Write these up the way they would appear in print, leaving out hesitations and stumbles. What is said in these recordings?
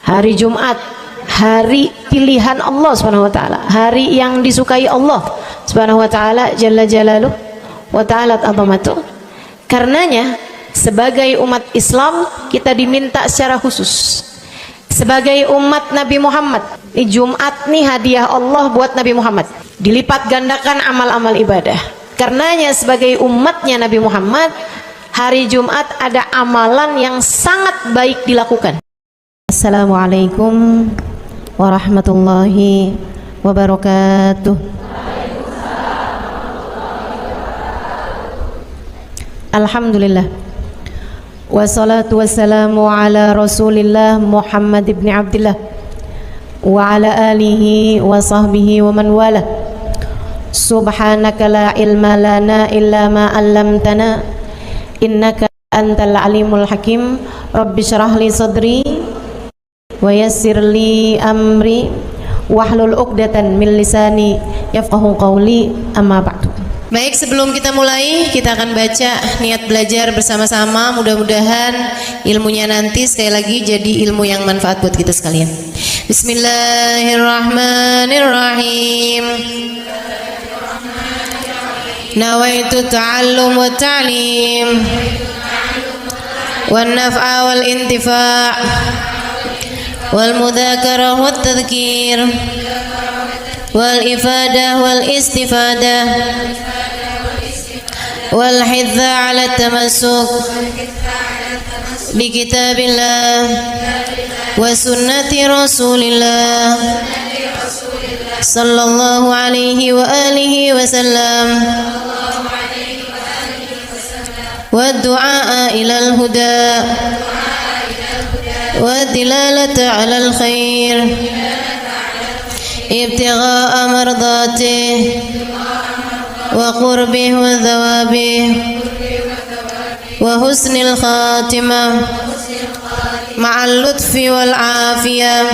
Hari Jumat, hari pilihan Allah Subhanahu wa taala, hari yang disukai Allah Subhanahu wa taala jalla jalaluh wa ta'ala azamatuh. Karenanya sebagai umat Islam kita diminta secara khusus sebagai umat Nabi Muhammad, di Jumat nih hadiah Allah buat Nabi Muhammad, dilipat gandakan amal-amal ibadah. Karenanya sebagai umatnya Nabi Muhammad, hari Jumat ada amalan yang sangat baik dilakukan. Assalamualaikum warahmatullahi wabarakatuh. Alhamdulillah, wassalatu wassalamu ala rasulillah Muhammad ibn Abdillah wa ala alihi wa sahbihi wa man wala. Subhanaka la ilma lana illa ma 'allamtana innaka antal alimul hakim. Rabbi syrah li sadri wa yassir li amri wahlul 'uqdatan min lisani yafqahu qawli, amma ba'du. Baik, sebelum kita mulai, kita akan baca niat belajar bersama-sama. Mudah-mudahan ilmunya nanti sekali lagi jadi ilmu yang manfaat buat kita sekalian. Bismillahirrahmanirrahim. Nawaitu ta'allum wa ta'lim wan naf'a wal intifa' wal mudzakarah wat tadhkir wal ifadah wal istifadah wal hidza 'ala tamassuk bi kitabillah wa sunnati rasulillah sallallahu alaihi wa alihi wasallam wa du'a ilal huda wa dilalata 'alal khair ibtigha'a mardatih wa qurbih wa thawabih wa husnil khatimah ma'al lutfi wal afiyah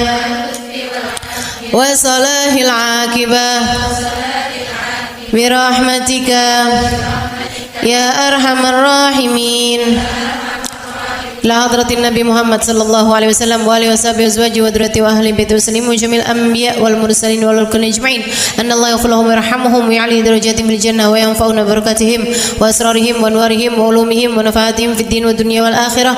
wa salahil aqibah birahmatika ya arhamar rahimin. La hadratin Nabi Muhammad sallallahu alaihi wasallam wa alihi washabihi azwaji wa dzurriyyati wa ahli baiti muslimin jamil anbiya wal mursalin wal kulli ajma'in. Anna Allah yaghfiruhum wa yarhamuhum wa ya'li darajatihim fil jannah wa yanfa'una barakatihim wa asrarihim wa anwarihim wa ulumihim wa nafaatihim fid din wa dunya wal akhirah.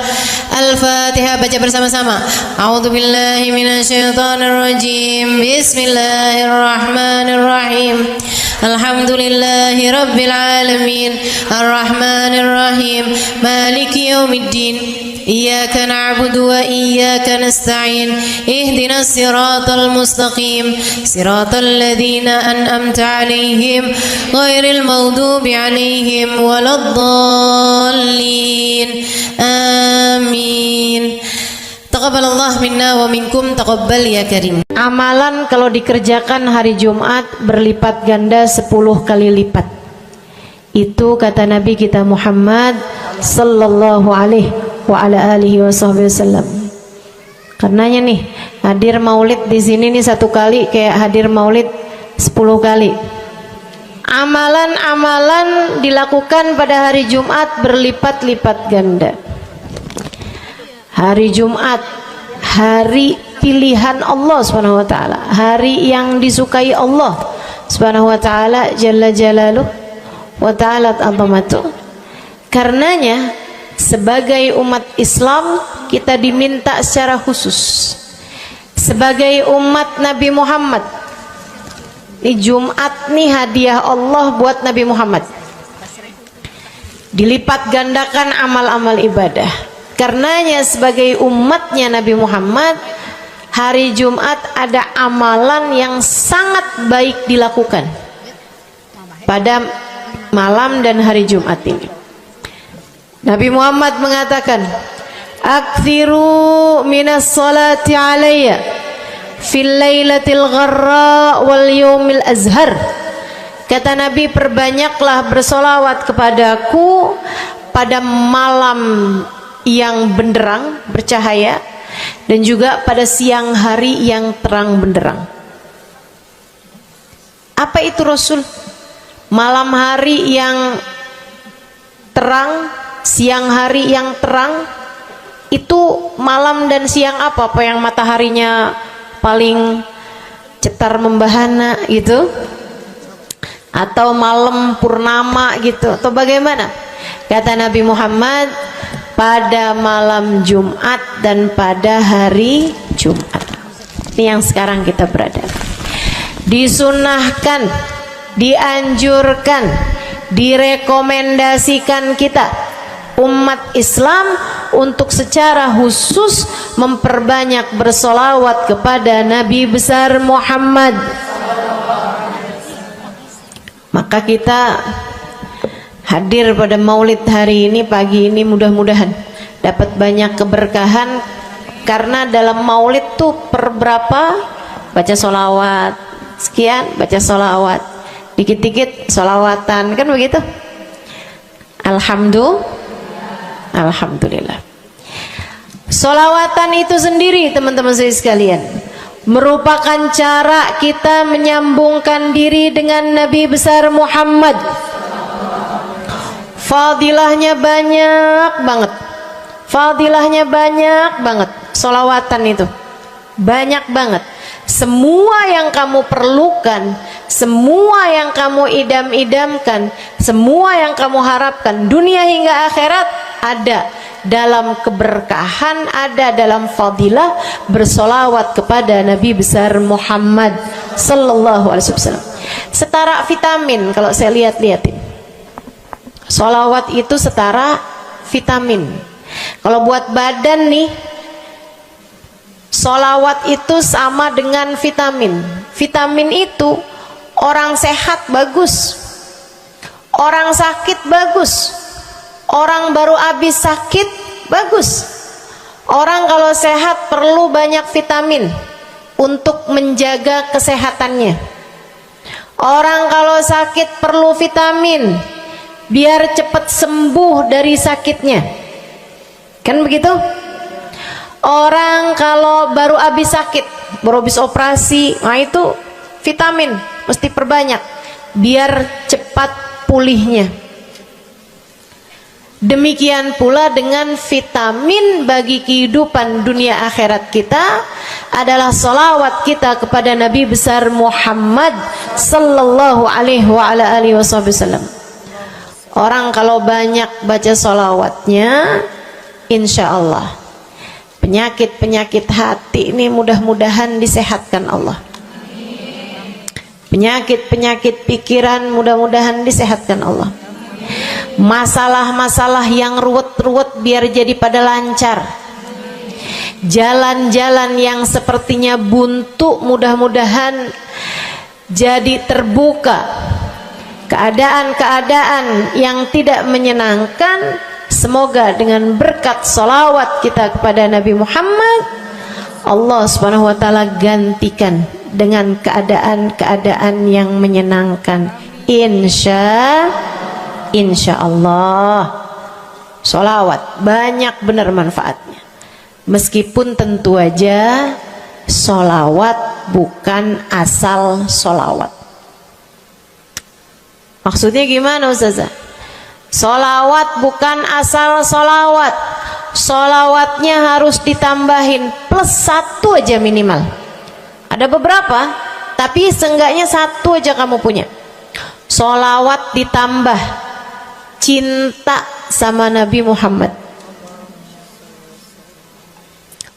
Al-Fatihah, baca bersama-sama. A'udzu billahi minasyaitonir rajim. Bismillahirrahmanirrahim. Alhamdulillahi rabbil alamin. Arrahmanir rahim. Maliki yaumiddin. Iyyaka na'budu wa iyyaka nasta'in. Ihdinas siratal mustaqim. Siratal ladzina an'amta 'alaihim ghairil maghdubi 'alaihim waladdallin. Amin. Taqabbalallah minna wa minkum, taqabbal ya karim. Amalan kalau dikerjakan hari Jumat berlipat ganda 10 kali lipat. Itu kata Nabi kita Muhammad sallallahu alaihi wa ala alihi wasallam. Karenanya nih, hadir maulid di sini nih 1 kali kayak hadir maulid 10 kali. Amalan-amalan dilakukan pada hari Jumat berlipat-lipat ganda. Hari Jumat, hari pilihan Allah Subhanahu wa taala, hari yang disukai Allah Subhanahu wa taala jalla jalaluh wa ta'ala azamatuh. Karenanya sebagai umat Islam kita diminta secara khusus sebagai umat Nabi Muhammad, di Jumat nih hadiah Allah buat Nabi Muhammad, dilipat gandakan amal-amal ibadah. Karenanya sebagai umatnya Nabi Muhammad, hari Jumat ada amalan yang sangat baik dilakukan pada malam dan hari Jumat ini. Nabi Muhammad mengatakan, "Aktsiru minas salati alayya fil lailatil gharra wal yaumil azhar." Kata Nabi, perbanyaklah bersolawat kepadaku pada malam yang benderang, bercahaya, dan juga pada siang hari yang terang benderang. Apa itu Rasul? Malam hari yang terang, siang hari yang terang, Itu malam dan siang apa yang mataharinya paling cetar membahana gitu, atau malam purnama gitu, atau bagaimana? Kata Nabi Muhammad, pada malam Jumat dan pada hari Jumat. Ini yang sekarang kita berada. Disunahkan, dianjurkan, direkomendasikan kita umat Islam untuk secara khusus memperbanyak bersolawat kepada Nabi besar Muhammad. Maka kita hadir pada maulid hari ini, pagi ini, mudah-mudahan dapat banyak keberkahan, karena dalam maulid tuh per berapa baca solawat sekian, baca solawat dikit-dikit, solawatan, kan begitu. Alhamdulillah. Solawatan itu sendiri teman-teman saya sekalian merupakan cara kita menyambungkan diri dengan Nabi besar Muhammad. Fadilahnya banyak banget, fadilahnya banyak banget. Solawatan itu banyak banget. Semua yang kamu perlukan, semua yang kamu idam-idamkan, semua yang kamu harapkan, dunia hingga akhirat, ada dalam keberkahan, ada dalam fadilah bersolawat kepada Nabi besar Muhammad sallallahu alaihi wasallam. Setara vitamin kalau saya lihat-lihatin. Solawat itu setara vitamin. Kalau buat badan nih, solawat itu sama dengan vitamin. Vitamin itu orang sehat bagus, orang sakit bagus, orang baru habis sakit bagus. Orang kalau sehat perlu banyak vitamin untuk menjaga kesehatannya. Orang kalau sakit perlu vitamin biar cepat sembuh dari sakitnya, kan begitu? Orang kalau baru habis sakit, baru habis operasi, nah itu vitamin mesti perbanyak biar cepat pulihnya. Demikian pula dengan vitamin bagi kehidupan dunia akhirat kita adalah salawat kita kepada Nabi besar Muhammad sallallahu alaihi wasallam. Orang kalau banyak baca salawatnya, insya Allah penyakit-penyakit hati ini mudah-mudahan disehatkan Allah. Penyakit-penyakit pikiran mudah-mudahan disehatkan Allah. Masalah-masalah yang ruwet-ruwet biar jadi pada lancar. Jalan-jalan yang sepertinya buntu mudah-mudahan jadi terbuka. Keadaan-keadaan yang tidak menyenangkan, semoga dengan berkat salawat kita kepada Nabi Muhammad, Allah subhanahu wa ta'ala gantikan dengan keadaan-keadaan yang menyenangkan. Insya Allah. Salawat banyak benar manfaatnya. Meskipun tentu aja salawat bukan asal salawat. Maksudnya gimana Ustazah? Solawat bukan asal solawat. Solawatnya harus ditambahin plus 1 aja minimal. Ada beberapa, tapi seenggaknya 1 aja kamu punya. Solawat ditambah cinta sama Nabi Muhammad.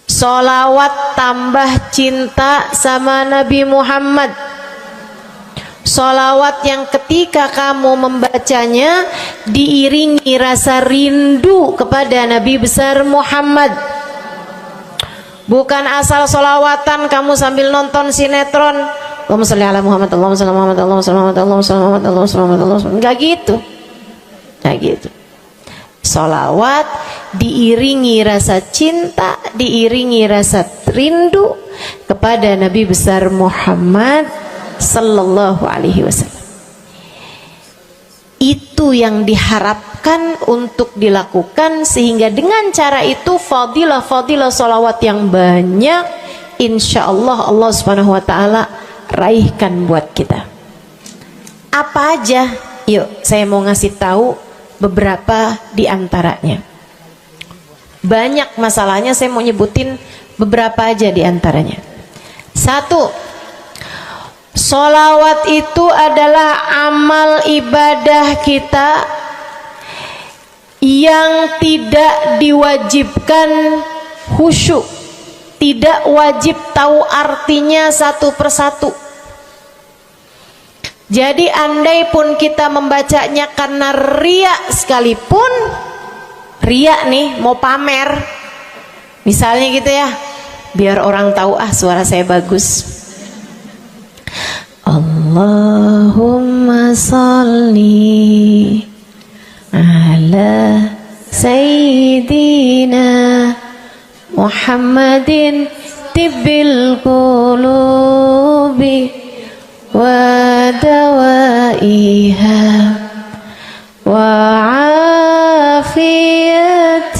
Solawat tambah cinta sama Nabi Muhammad. Solawat yang ketika kamu membacanya diiringi rasa rindu kepada Nabi besar Muhammad. Bukan asal solawatan kamu sambil nonton sinetron, Allahumma sholli ala Muhammad, Allahumma sholli ala Muhammad, Allahumma sholli ala Muhammad, Allahumma sholli ala Muhammad, Allahumma sholli ala Muhammad. Enggak gitu. Enggak gitu. Solawat diiringi rasa cinta, diiringi rasa rindu kepada Nabi besar Muhammad sallallahu alaihi wasallam. Itu yang diharapkan untuk dilakukan, sehingga dengan cara itu fadilah-fadilah salawat yang banyak insya Allah Allah subhanahu wa ta'ala raihkan buat kita. Apa aja? Yuk saya mau ngasih tahu beberapa di antaranya. Banyak masalahnya, saya mau nyebutin beberapa aja di antaranya. Satu, sholawat itu adalah amal ibadah kita yang tidak diwajibkan khusyuk, tidak wajib tahu artinya satu persatu. Jadi andai pun kita membacanya karena riya sekalipun, riya nih mau pamer, misalnya gitu ya, biar orang tahu suara saya bagus. Allahumma sholli ala sayyidina Muhammadin tibbil qulubi wa dawaiha wa afiyatil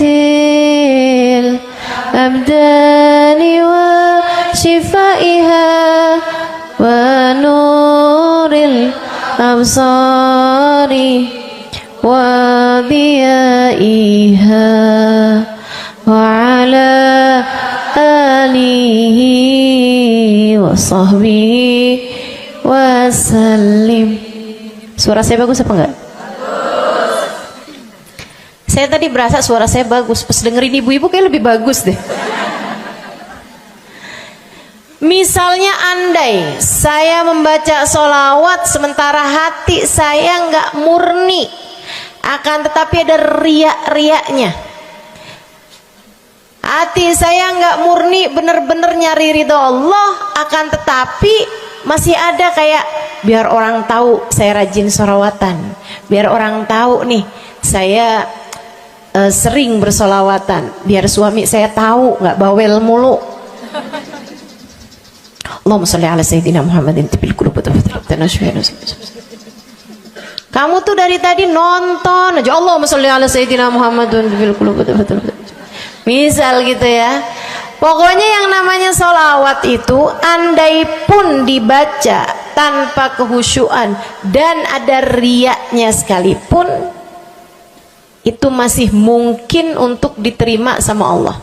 abdani wa shifaiha wa nuril absari wa diyaiha wa ala alihi wa sahbihi wasallim. Suara saya bagus apa enggak? Bagus. Saya tadi berasa suara saya bagus, pas dengerin ibu-ibu kayak lebih bagus deh. Misalnya andai saya membaca sholawat sementara hati saya enggak murni, akan tetapi ada riak-riaknya. Hati saya enggak murni bener-bener nyari ridho Allah, akan tetapi masih ada kayak biar orang tahu saya rajin sholawatan, biar orang tahu nih saya sering bersolawatan, biar suami saya tahu nggak bawel mulu. Allahumma sholli ala sayyidina Muhammadin tibil qulubi. Kamu tuh dari tadi nonton aja Allahumma sholli ala sayyidina Muhammadin tibil qulubi. Misal gitu ya. Pokoknya yang namanya sholawat itu andai pun dibaca tanpa kehusyuan dan ada riaknya sekalipun, itu masih mungkin untuk diterima sama Allah.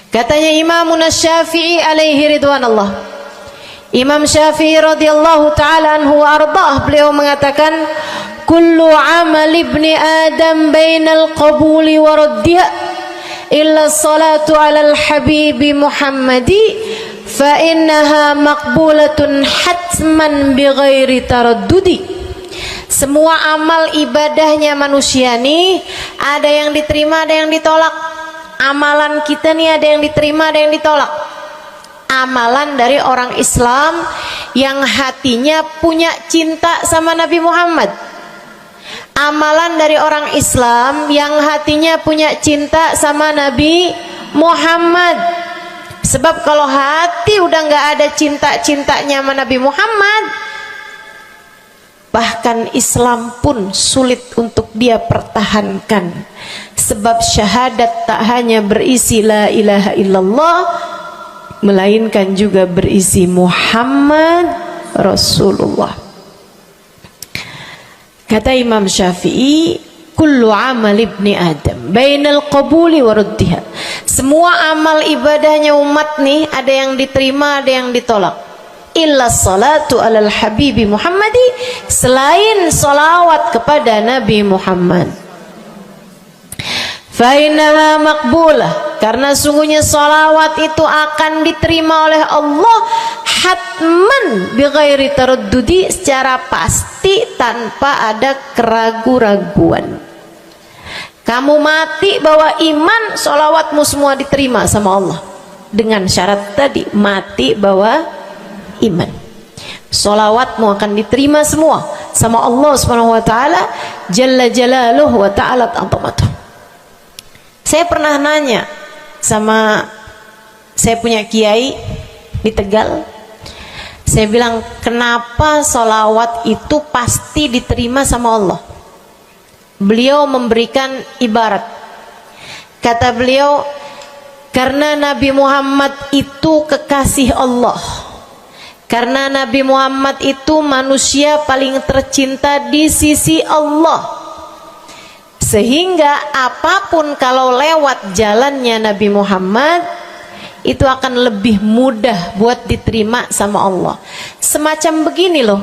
Katanya Imam Syafi'i alaihi ridwanullah, Imam Syafi'i radhiyallahu ta'ala anhu wa ardhah, beliau mengatakan kullu amal ibni adam bainal qabuli wa raddiha illa salatu alal habibi Muhammadi fa innaha maqbulatun hatman bighairi taraddudi. Semua amal ibadahnya manusia nih ada yang diterima, ada yang ditolak. Amalan kita nih ada yang diterima, ada yang ditolak. Amalan dari orang Islam yang hatinya punya cinta sama Nabi Muhammad, amalan dari orang Islam yang hatinya punya cinta sama Nabi Muhammad. Sebab kalau hati udah nggak ada cinta-cintanya sama Nabi Muhammad, bahkan Islam pun sulit untuk dia pertahankan. Sebab syahadat tak hanya berisi la ilaha illallah, melainkan juga berisi Muhammad Rasulullah. Kata Imam Syafi'i, kullu amal ibni adam bainal qabuli wa raddiha. Semua amal ibadahnya umat nih ada yang diterima, ada yang ditolak. Illa salatu alal habibi Muhammadi, selain salawat kepada Nabi Muhammad. Fa innaha maqbulah, karena sungguhnya salawat itu akan diterima oleh Allah hatman bighairi taraddudi, secara pasti tanpa ada keraguan-raguan. Kamu mati bawa iman, sholawatmu semua diterima sama Allah. Dengan syarat tadi, mati bawa iman, sholawatmu akan diterima semua sama Allah subhanahu wa ta'ala jalla jalaluhu wa ta'ala azamatuh. Saya pernah nanya sama saya punya kiai di Tegal, saya bilang, kenapa sholawat itu pasti diterima sama Allah? Beliau memberikan ibarat, kata beliau, karena Nabi Muhammad itu kekasih Allah, karena Nabi Muhammad itu manusia paling tercinta di sisi Allah. Sehingga apapun kalau lewat jalannya Nabi Muhammad itu akan lebih mudah buat diterima sama Allah. Semacam begini loh,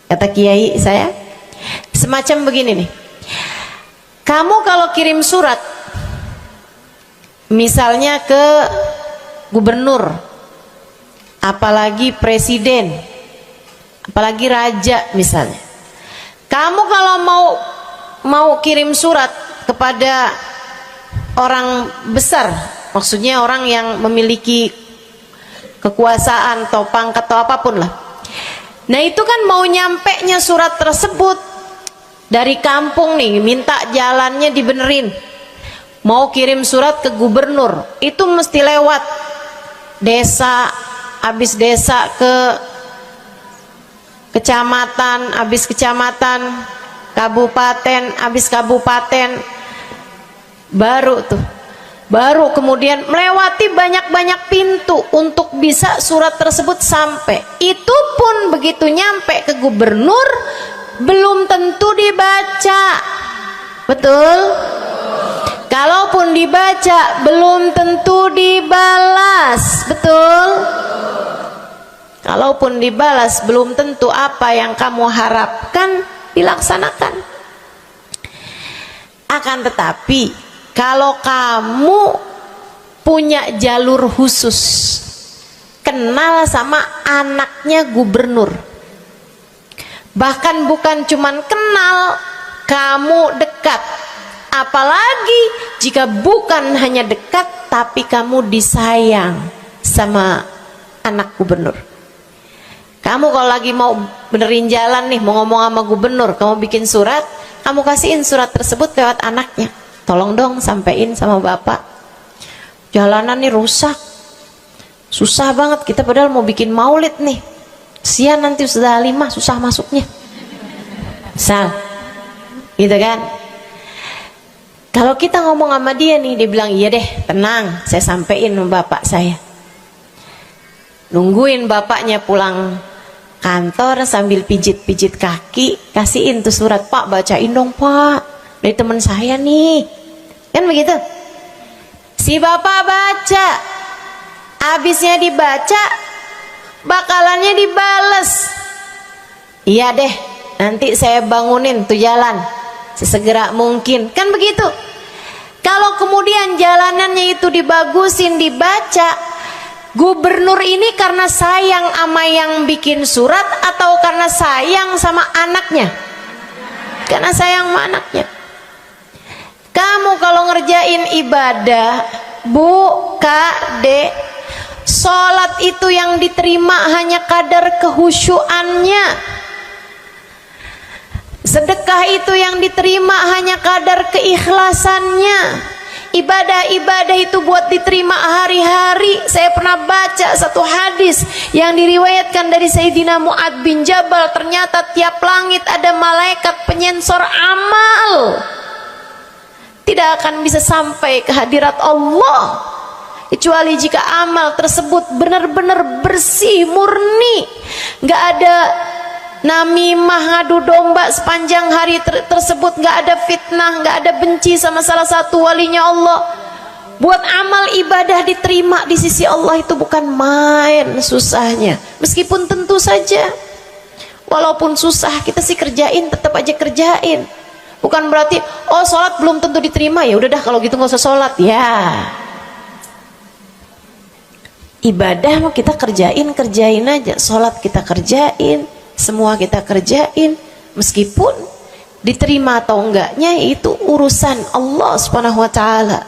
kata kiai saya, semacam begini nih. Kamu kalau kirim surat misalnya ke gubernur, apalagi presiden, apalagi raja misalnya, kamu kalau mau kirim surat kepada orang besar, maksudnya orang yang memiliki kekuasaan atau pangkat atau apapun lah. Nah itu kan mau nyampe nya surat tersebut dari kampung nih, minta jalannya dibenerin, mau kirim surat ke gubernur, itu mesti lewat desa, habis desa ke kecamatan, habis kecamatan, kabupaten, habis kabupaten, baru kemudian melewati banyak-banyak pintu untuk bisa surat tersebut sampai. Itu pun begitu nyampe ke gubernur belum tentu dibaca, betul? Kalaupun dibaca belum tentu dibalas, betul? Kalaupun dibalas belum tentu apa yang kamu harapkan dilaksanakan. Akan tetapi kalau kamu punya jalur khusus, kenal sama anaknya gubernur, bahkan bukan cuman kenal, kamu dekat, apalagi jika bukan hanya dekat tapi kamu disayang sama anak gubernur. Kamu kalau lagi mau benerin jalan nih, mau ngomong sama gubernur, kamu bikin surat, kamu kasihin surat tersebut lewat anaknya, tolong dong sampein sama bapak, jalanan nih rusak, susah banget, kita padahal mau bikin maulid nih, sian nanti sudah 5 susah masuknya, misal gitu kan. Kalau kita ngomong sama dia nih, dia bilang iya deh, tenang, saya sampein sama bapak saya. Nungguin bapaknya pulang kantor sambil pijit-pijit kaki, kasihin tuh surat, Pak bacain dong Pak, dari teman saya nih, kan begitu. Si bapak baca, habisnya dibaca, bakalannya dibales, iya deh, nanti saya bangunin tuh jalan sesegera mungkin, kan begitu. Kalau kemudian jalanannya itu dibagusin, dibaca, gubernur ini karena sayang sama yang bikin surat atau karena sayang sama anaknya? Karena sayang sama anaknya. Kamu kalau ngerjain ibadah, Bu, Kak, Dek, sholat itu yang diterima hanya kadar kehusyuannya. Sedekah itu yang diterima hanya kadar keikhlasannya. Ibadah-ibadah itu buat diterima hari-hari. Saya pernah baca satu hadis yang diriwayatkan dari Sayyidina Mu'ad bin Jabal, ternyata tiap langit ada malaikat penyensor amal, tidak akan bisa sampai ke hadirat Allah kecuali jika amal tersebut benar-benar bersih, murni, nggak ada namimah, ngadu domba sepanjang hari tersebut, nggak ada fitnah, nggak ada benci sama salah satu walinya Allah. Buat amal ibadah diterima di sisi Allah itu bukan main susahnya. Meskipun tentu saja walaupun susah kita sih kerjain, tetap aja kerjain. Bukan berarti oh sholat belum tentu diterima, ya udah dah kalau gitu nggak usah sholat ya. Ibadah mau kita kerjain aja, sholat kita kerjain, semua kita kerjain, meskipun diterima atau enggaknya itu urusan Allah Subhanahu wa taala.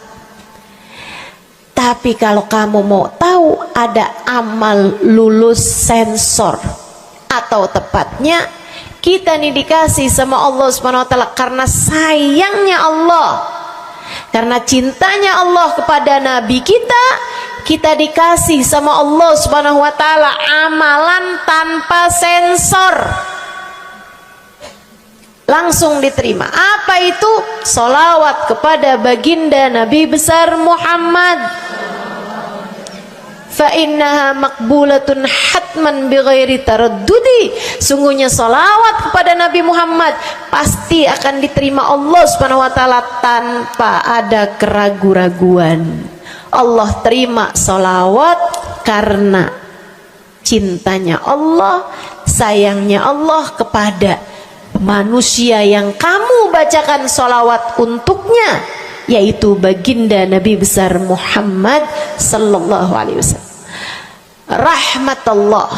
Tapi kalau kamu mau tahu, ada amal lulus sensor, atau tepatnya kita nih dikasih sama Allah Subhanahu wa taala karena sayangnya Allah, karena cintanya Allah kepada nabi kita, kita dikasih sama Allah Subhanahu wa taala amalan tanpa sensor, langsung diterima. Apa itu? Sholawat kepada baginda Nabi besar Muhammad. fa innaha maqbulatun hatman bighairi taraddudi. Sungguhnya salawat kepada Nabi Muhammad pasti akan diterima Allah Subhanahu wa taala tanpa ada keraguan-raguan. Allah terima salawat karena cintanya Allah, sayangnya Allah kepada manusia yang kamu bacakan salawat untuknya, yaitu baginda Nabi besar Muhammad sallallahu alaihi wasallam. Rahmatullah,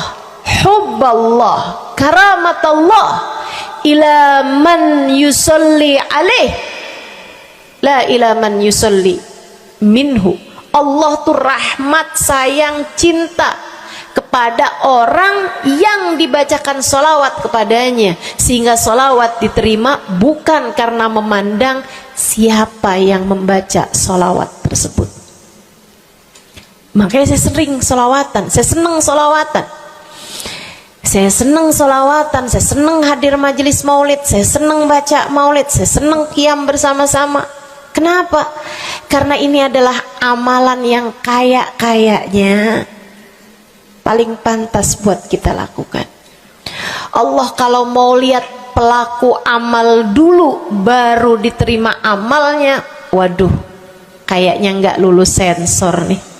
hubballah, karamatullah ila man yusalli alaih, la ila man yusalli minhu. Allah tuh rahmat, sayang, cinta kepada orang yang dibacakan solawat kepadanya, sehingga solawat diterima bukan karena memandang siapa yang membaca solawat tersebut. Makanya saya sering solawatan, saya senang solawatan, saya senang solawatan, saya senang hadir majelis maulid, saya senang baca maulid, saya senang qiyam bersama-sama. Kenapa? Karena ini adalah amalan yang kayaknya paling pantas buat kita lakukan. Allah kalau mau lihat pelaku amal dulu baru diterima amalnya, waduh, kayaknya nggak lulus sensor nih.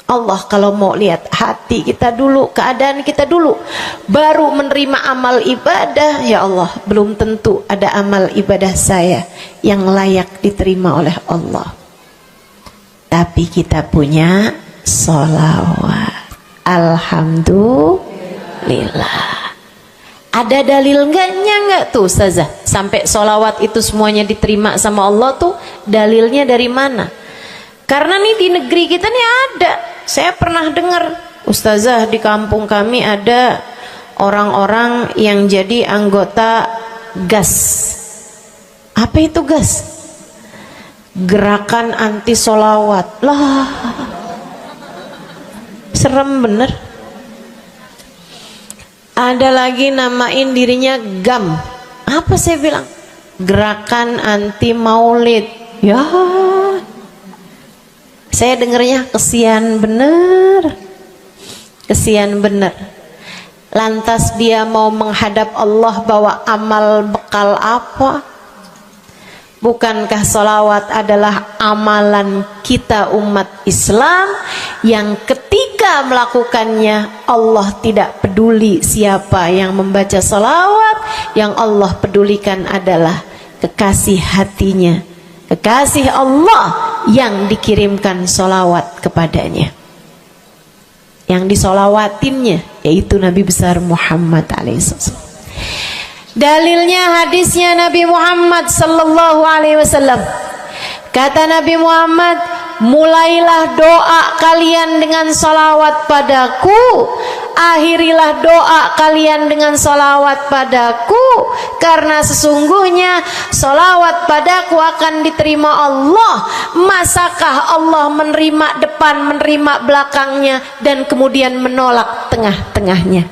Allah kalau mau lihat hati kita dulu, keadaan kita dulu, baru menerima amal ibadah, ya Allah, belum tentu ada amal ibadah saya yang layak diterima oleh Allah. Tapi kita punya sholawat, alhamdulillah. Ada dalil nggak tuh Ustazah sampai sholawat itu semuanya diterima sama Allah tuh? Dalilnya dari mana? Karena nih di negeri kita nih ada, saya pernah dengar Ustazah, di kampung kami ada orang-orang yang jadi anggota GAS. Apa itu GAS? Gerakan anti sholawat. Lah, serem bener. Ada lagi namain dirinya GAM. Apa saya bilang? Gerakan anti maulid. Ya, saya dengernya kesian bener, kesian bener. Lantas dia mau menghadap Allah bawa amal bekal apa? Bukankah sholawat adalah amalan kita umat Islam yang ketika melakukannya Allah tidak peduli siapa yang membaca sholawat, yang Allah pedulikan adalah kekasih hatinya, kekasih Allah yang dikirimkan sholawat kepadanya, yang disolawatinnya yaitu Nabi besar Muhammad alaihissalam. Dalilnya hadisnya Nabi Muhammad sallallahu alaihi wasallam. Kata Nabi Muhammad, mulailah doa kalian dengan salawat padaku, akhirilah doa kalian dengan salawat padaku, karena sesungguhnya salawat padaku akan diterima Allah. Masakah Allah menerima depan, menerima belakangnya, dan kemudian menolak tengah-tengahnya?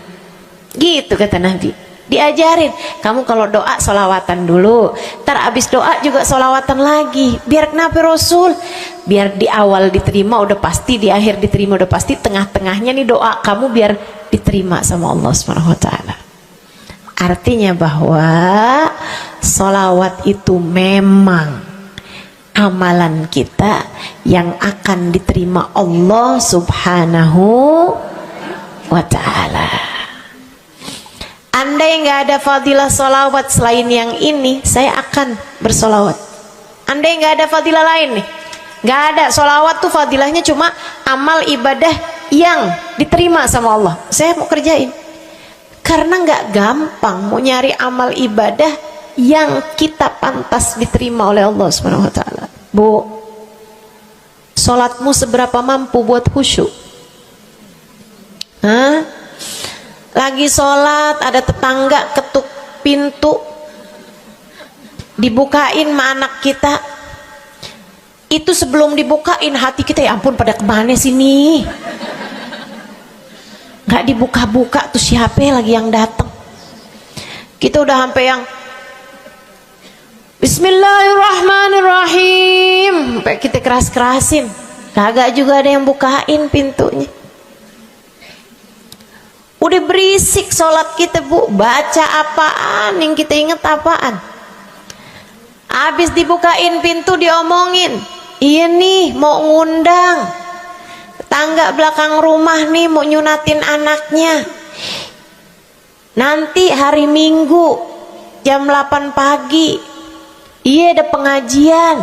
Gitu kata Nabi. Diajarin, kamu kalau doa solawatan dulu, ntar abis doa juga solawatan lagi. Biar kenapa Rasul? Biar di awal diterima udah pasti, di akhir diterima udah pasti, tengah-tengahnya nih doa kamu biar diterima sama Allah Subhanahu wa taala. Artinya bahwa solawat itu memang amalan kita yang akan diterima Allah Subhanahu wa taala. Andai nggak ada fadilah solawat selain yang ini, saya akan bersolawat. Andai nggak ada fadilah lain nih, nggak ada solawat tuh fadilahnya cuma amal ibadah yang diterima sama Allah, saya mau kerjain. Karena nggak gampang mau nyari amal ibadah yang kita pantas diterima oleh Allah Subhanahu wa taala. Bu, sholatmu seberapa mampu buat khusyuk? Hah? Lagi sholat ada tetangga ketuk pintu, dibukain sama anak kita. Itu sebelum dibukain hati kita, ya ampun pada kemana sini? Gak dibuka-buka tuh siapa lagi yang datang? Kita udah sampai yang Bismillahirrahmanirrahim, sampai kita keras-kerasin. kagak juga ada yang bukain pintunya. Udah berisik sholat kita Bu, baca apaan, yang kita inget apaan. Habis dibukain pintu diomongin, iya nih mau ngundang tetangga belakang rumah nih, mau nyunatin anaknya nanti hari Minggu jam 8 pagi. Iya ada pengajian,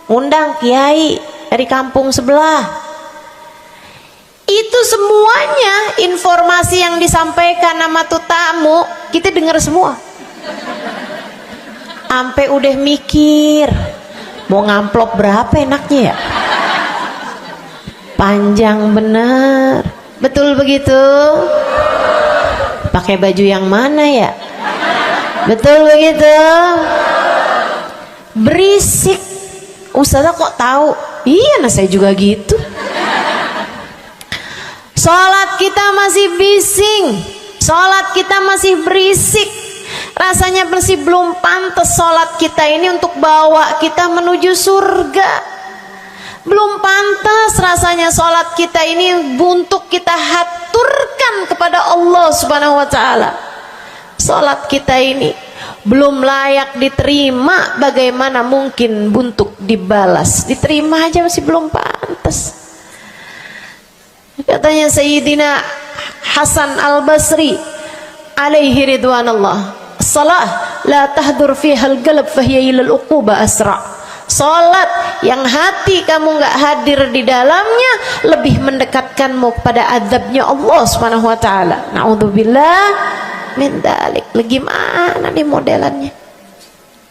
undang kiai dari kampung sebelah. Itu semuanya informasi yang disampaikan sama tuh tamu kita dengar semua. Sampai udah mikir mau ngamplop berapa enaknya ya. Panjang bener, betul begitu? Pakai baju yang mana ya? Betul begitu? Berisik. Ustazah kok tahu? Iya, nah saya juga gitu. Sholat kita masih bising, sholat kita masih berisik. Rasanya masih belum pantas sholat kita ini untuk bawa kita menuju surga. Belum pantas rasanya sholat kita ini untuk kita haturkan kepada Allah Subhanahu wa ta'ala. Sholat kita ini belum layak diterima, bagaimana mungkin untuk dibalas? Diterima aja masih belum pantas. Katanya Sayyidina Hasan Al-Basri alaihi ridwanallah, salah la tahdur fiha al-qalb fahiya ila al-uquba asra. Salat yang hati kamu nggak hadir di dalamnya lebih mendekatkanmu kepada azabnya Allah Subhanahu wa taala. Naudzubillah min dzalik. Gimana nih modelannya?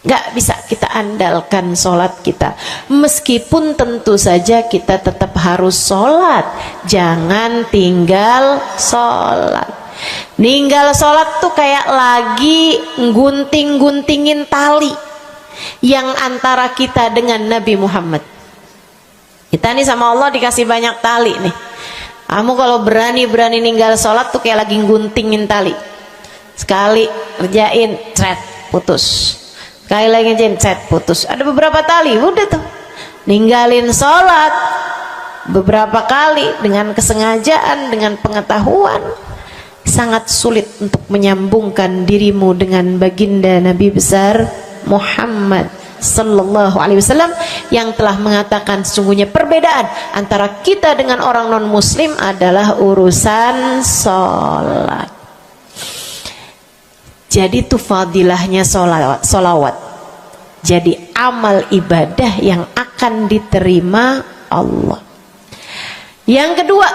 Gak bisa kita andalkan sholat kita, meskipun tentu saja kita tetap harus sholat. Jangan tinggal sholat. Ninggal sholat tuh kayak lagi gunting-guntingin tali yang antara kita dengan Nabi Muhammad. Kita nih sama Allah dikasih banyak tali nih. Kamu kalau berani-berani ninggal sholat tuh kayak lagi guntingin tali. Sekali kerjain, cret, putus. Sekali lagi cet, putus. Ada beberapa tali, udah tuh ninggalin sholat beberapa kali dengan kesengajaan, dengan pengetahuan, sangat sulit untuk menyambungkan dirimu dengan baginda Nabi besar Muhammad sallallahu alaihi wasallam yang telah mengatakan sesungguhnya perbedaan antara kita dengan orang non muslim adalah urusan sholat. Jadi itu fadilahnya solawat. Jadi amal ibadah yang akan diterima Allah. Yang kedua,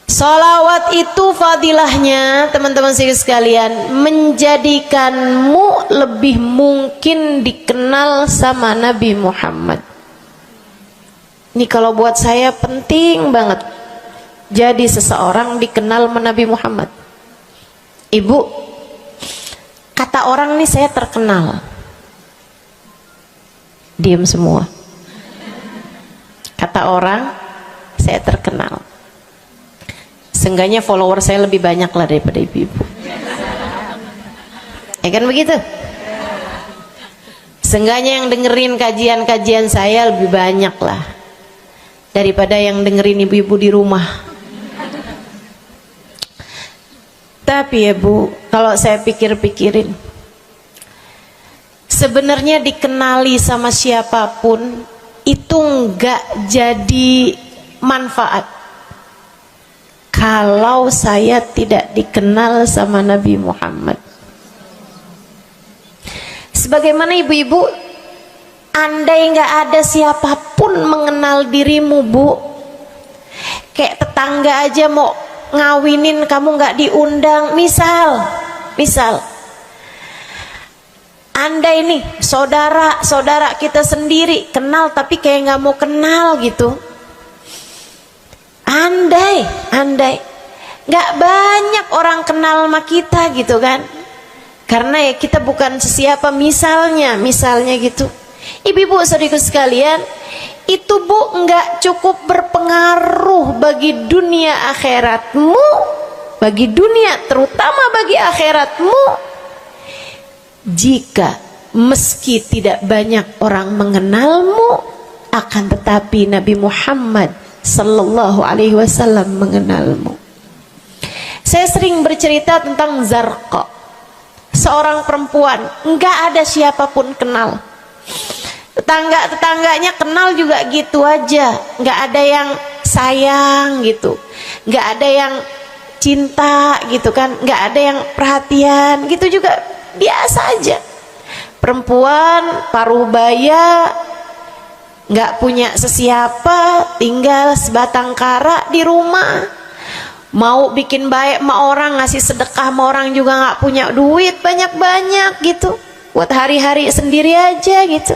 solawat itu fadilahnya teman-teman sekalian menjadikanmu lebih mungkin dikenal sama Nabi Muhammad. Ini kalau buat saya penting banget. Jadi seseorang dikenal sama Nabi Muhammad. Ibu, kata orang nih saya terkenal. Diam semua. Kata orang saya terkenal. Seenggaknya follower saya lebih banyak lah daripada ibu-ibu. Ya kan begitu? Seenggaknya yang dengerin kajian-kajian saya lebih banyak lah daripada yang dengerin ibu-ibu di rumah. Tapi ya Bu, kalau saya pikir-pikirin, sebenarnya dikenali sama siapapun itu enggak jadi manfaat kalau saya tidak dikenal sama Nabi Muhammad. Sebagaimana ibu-ibu, andai enggak ada siapapun mengenal dirimu Bu, kayak tetangga aja mau ngawinin kamu nggak diundang, misal andai nih saudara kita sendiri kenal tapi kayak nggak mau kenal gitu, andai nggak banyak orang kenal sama kita gitu kan, karena ya kita bukan sesiapa, misalnya gitu. Ibu-ibu saudaraku sekalian, itu Bu nggak cukup berpengaruh bagi dunia akhiratmu, bagi dunia terutama bagi akhiratmu, jika meski tidak banyak orang mengenalmu akan tetapi Nabi Muhammad sallallahu alaihi wasallam mengenalmu. Saya sering bercerita tentang Zarqa, seorang perempuan, enggak ada siapapun kenal. Tetangga-tetangganya kenal juga gitu aja, enggak ada yang sayang gitu, enggak ada yang cinta gitu kan, enggak ada yang perhatian gitu, juga biasa aja. Perempuan paruh baya, nggak punya sesiapa, tinggal sebatang kara di rumah. Mau bikin baik sama orang, ngasih sedekah sama orang juga nggak punya duit banyak-banyak gitu, buat hari-hari sendiri aja gitu.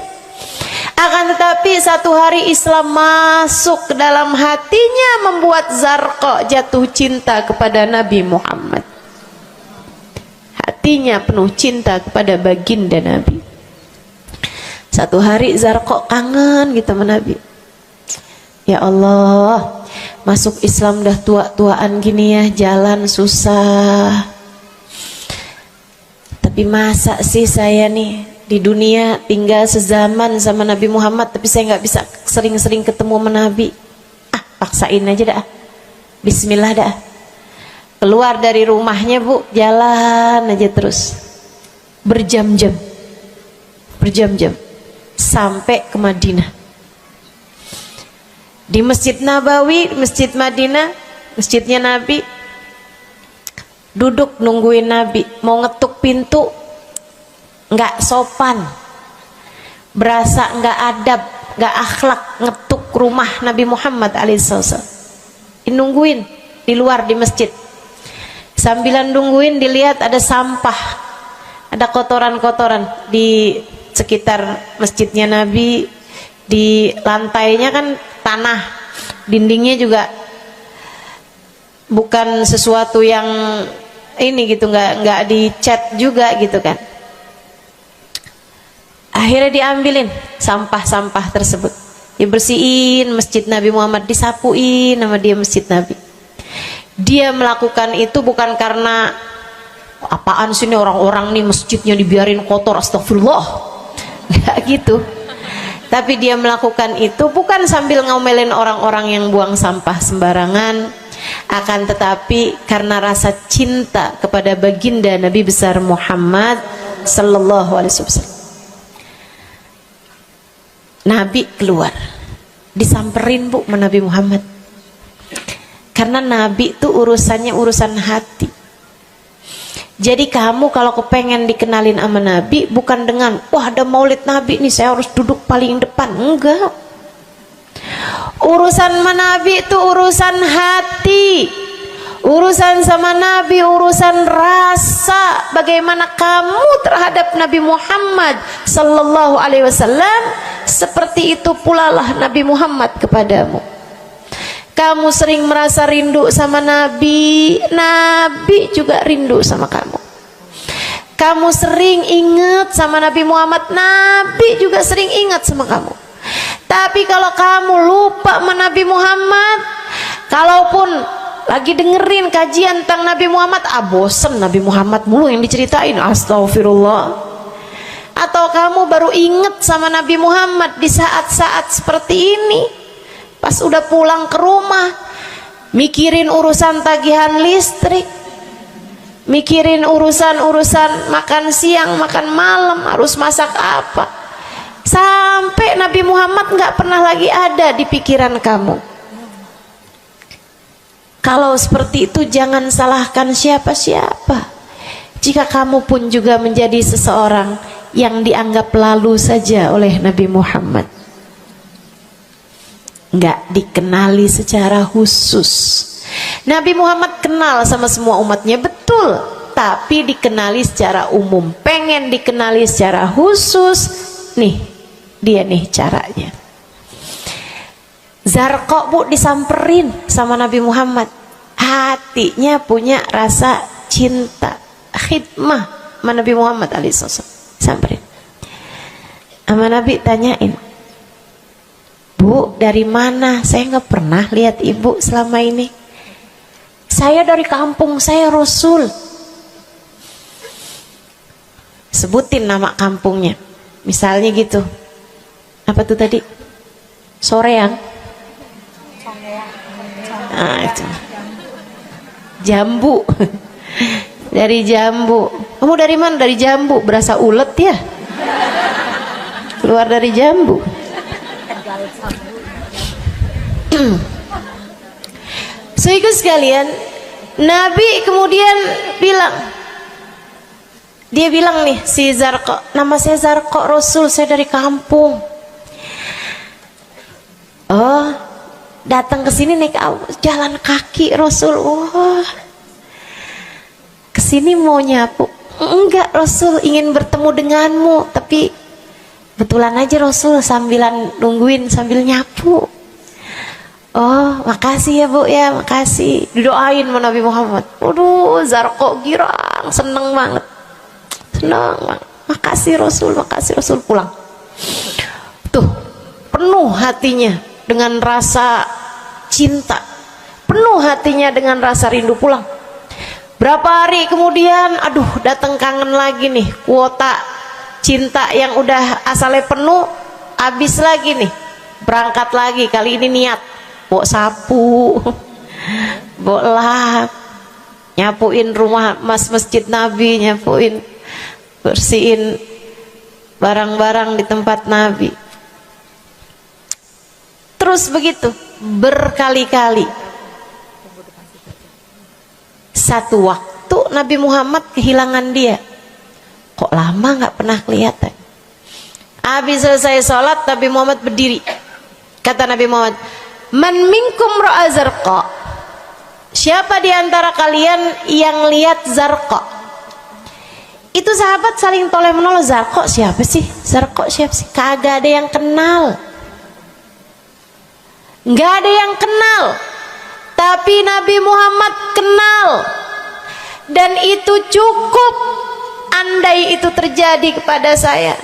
Akan tetapi satu hari Islam masuk ke dalam hatinya, membuat Zarqa jatuh cinta kepada Nabi Muhammad. Hatinya penuh cinta kepada baginda Nabi. Satu hari Zarqa kangen gitu sama Nabi. Ya Allah, masuk Islam dah tua-tuaan gini ya, jalan susah. Tapi masa sih saya nih di dunia tinggal sezaman sama Nabi Muhammad, tapi saya nggak bisa sering-sering ketemu sama Nabi. Paksain aja dah. Bismillah dah. Keluar dari rumahnya bu, jalan aja terus berjam-jam sampai ke Madinah. Di Masjid Nabawi, Masjid Madinah, masjidnya Nabi, duduk nungguin Nabi. Mau ngetuk pintu nggak sopan, berasa nggak adab, nggak akhlak, ngetuk rumah Nabi Muhammad alaihissalam. Nungguin di luar di masjid. Sambilan nungguin dilihat ada sampah, ada kotoran-kotoran di sekitar masjidnya Nabi. Di lantainya kan tanah, dindingnya juga bukan sesuatu yang ini gitu, nggak dicat juga gitu kan. Akhirnya diambilin sampah-sampah tersebut, dibersihin masjid Nabi Muhammad, disapuin nama dia masjid Nabi. Dia melakukan itu bukan karena apaan sih ini orang-orang nih masjidnya dibiarin kotor, astagfirullah, nggak gitu. Tapi dia melakukan itu bukan sambil ngomelin orang-orang yang buang sampah sembarangan, akan tetapi karena rasa cinta kepada baginda Nabi besar Muhammad sallallahu alaihi wasallam. Nabi keluar, disamperin bu sama Nabi Muhammad. Karena Nabi itu urusannya urusan hati. Jadi kamu kalau kepengen dikenalin sama Nabi, bukan dengan wah ada maulid Nabi nih saya harus duduk paling depan, enggak. Urusan sama Nabi itu urusan hati. Urusan sama Nabi urusan rasa, bagaimana kamu terhadap Nabi Muhammad sallallahu alaihi wasallam, seperti itu pula lah Nabi Muhammad kepadamu. Kamu sering merasa rindu sama Nabi, Nabi juga rindu sama kamu. Kamu sering ingat sama Nabi Muhammad, Nabi juga sering ingat sama kamu. Tapi kalau kamu lupa sama Nabi Muhammad, kalaupun lagi dengerin kajian tentang Nabi Muhammad, bosen Nabi Muhammad mulu yang diceritain, astagfirullah. Atau kamu baru ingat sama Nabi Muhammad di saat-saat seperti ini, pas udah pulang ke rumah, mikirin urusan tagihan listrik, mikirin urusan makan siang, makan malam, harus masak apa, sampai Nabi Muhammad nggak pernah lagi ada di pikiran kamu. Kalau seperti itu jangan salahkan siapa-siapa. Jika kamu pun juga menjadi seseorang yang dianggap lalu saja oleh Nabi Muhammad, nggak dikenali secara khusus. Nabi Muhammad kenal sama semua umatnya, betul, tapi dikenali secara umum. Pengen dikenali secara khusus, nih dia nih caranya. Zarqa bu disamperin sama Nabi Muhammad, hatinya punya rasa cinta, khidmah sama Nabi Muhammad alaihissalam. Samperin sama Nabi, tanyain, Bu, dari mana? Saya nggak pernah lihat ibu selama ini. Saya dari kampung saya Rasul. Sebutin nama kampungnya. Misalnya gitu. Apa tuh tadi? Soreang. Nah, itu. Jambu. Dari jambu. Kamu dari mana? Dari jambu. Berasa ulet ya? Keluar dari jambu. Saudara sekalian, Nabi kemudian bilang, dia bilang nih si Zarqa, nama saya Zarqa Rasul, saya dari kampung. Oh, datang ke sini naik jalan kaki Rasul. Wah, kesini mau nyapu? Enggak Rasul, ingin bertemu denganmu, tapi betulan aja Rasul sambilan nungguin sambil nyapu. Oh, makasih ya Bu ya, makasih. Didoain sama Nabi Muhammad. Waduh, Zarqa girang, seneng banget. Seneng banget. Makasih Rasul pulang. Tuh, penuh hatinya dengan rasa cinta. Penuh hatinya dengan rasa rindu pulang. Berapa hari kemudian, aduh datang kangen lagi nih. Kuota cinta yang udah asalnya penuh, habis lagi nih. Berangkat lagi, kali ini niat. Bawa sapu, bawa lap, nyapuin rumah masjid Nabi, nyapuin, bersihin barang-barang di tempat Nabi. Terus begitu berkali-kali. Satu waktu Nabi Muhammad kehilangan dia. Kok lama nggak pernah kelihatan. Habis selesai sholat Nabi Muhammad berdiri. Kata Nabi Muhammad, man minkum ra'a Zarqa, siapa di antara kalian yang lihat Zarqa? Itu sahabat saling toleh menolong. Zarqa siapa sih? Zarqa siapa sih? Kagak ada yang kenal, nggak ada yang kenal. Tapi Nabi Muhammad kenal, dan itu cukup. Andai itu terjadi kepada saya,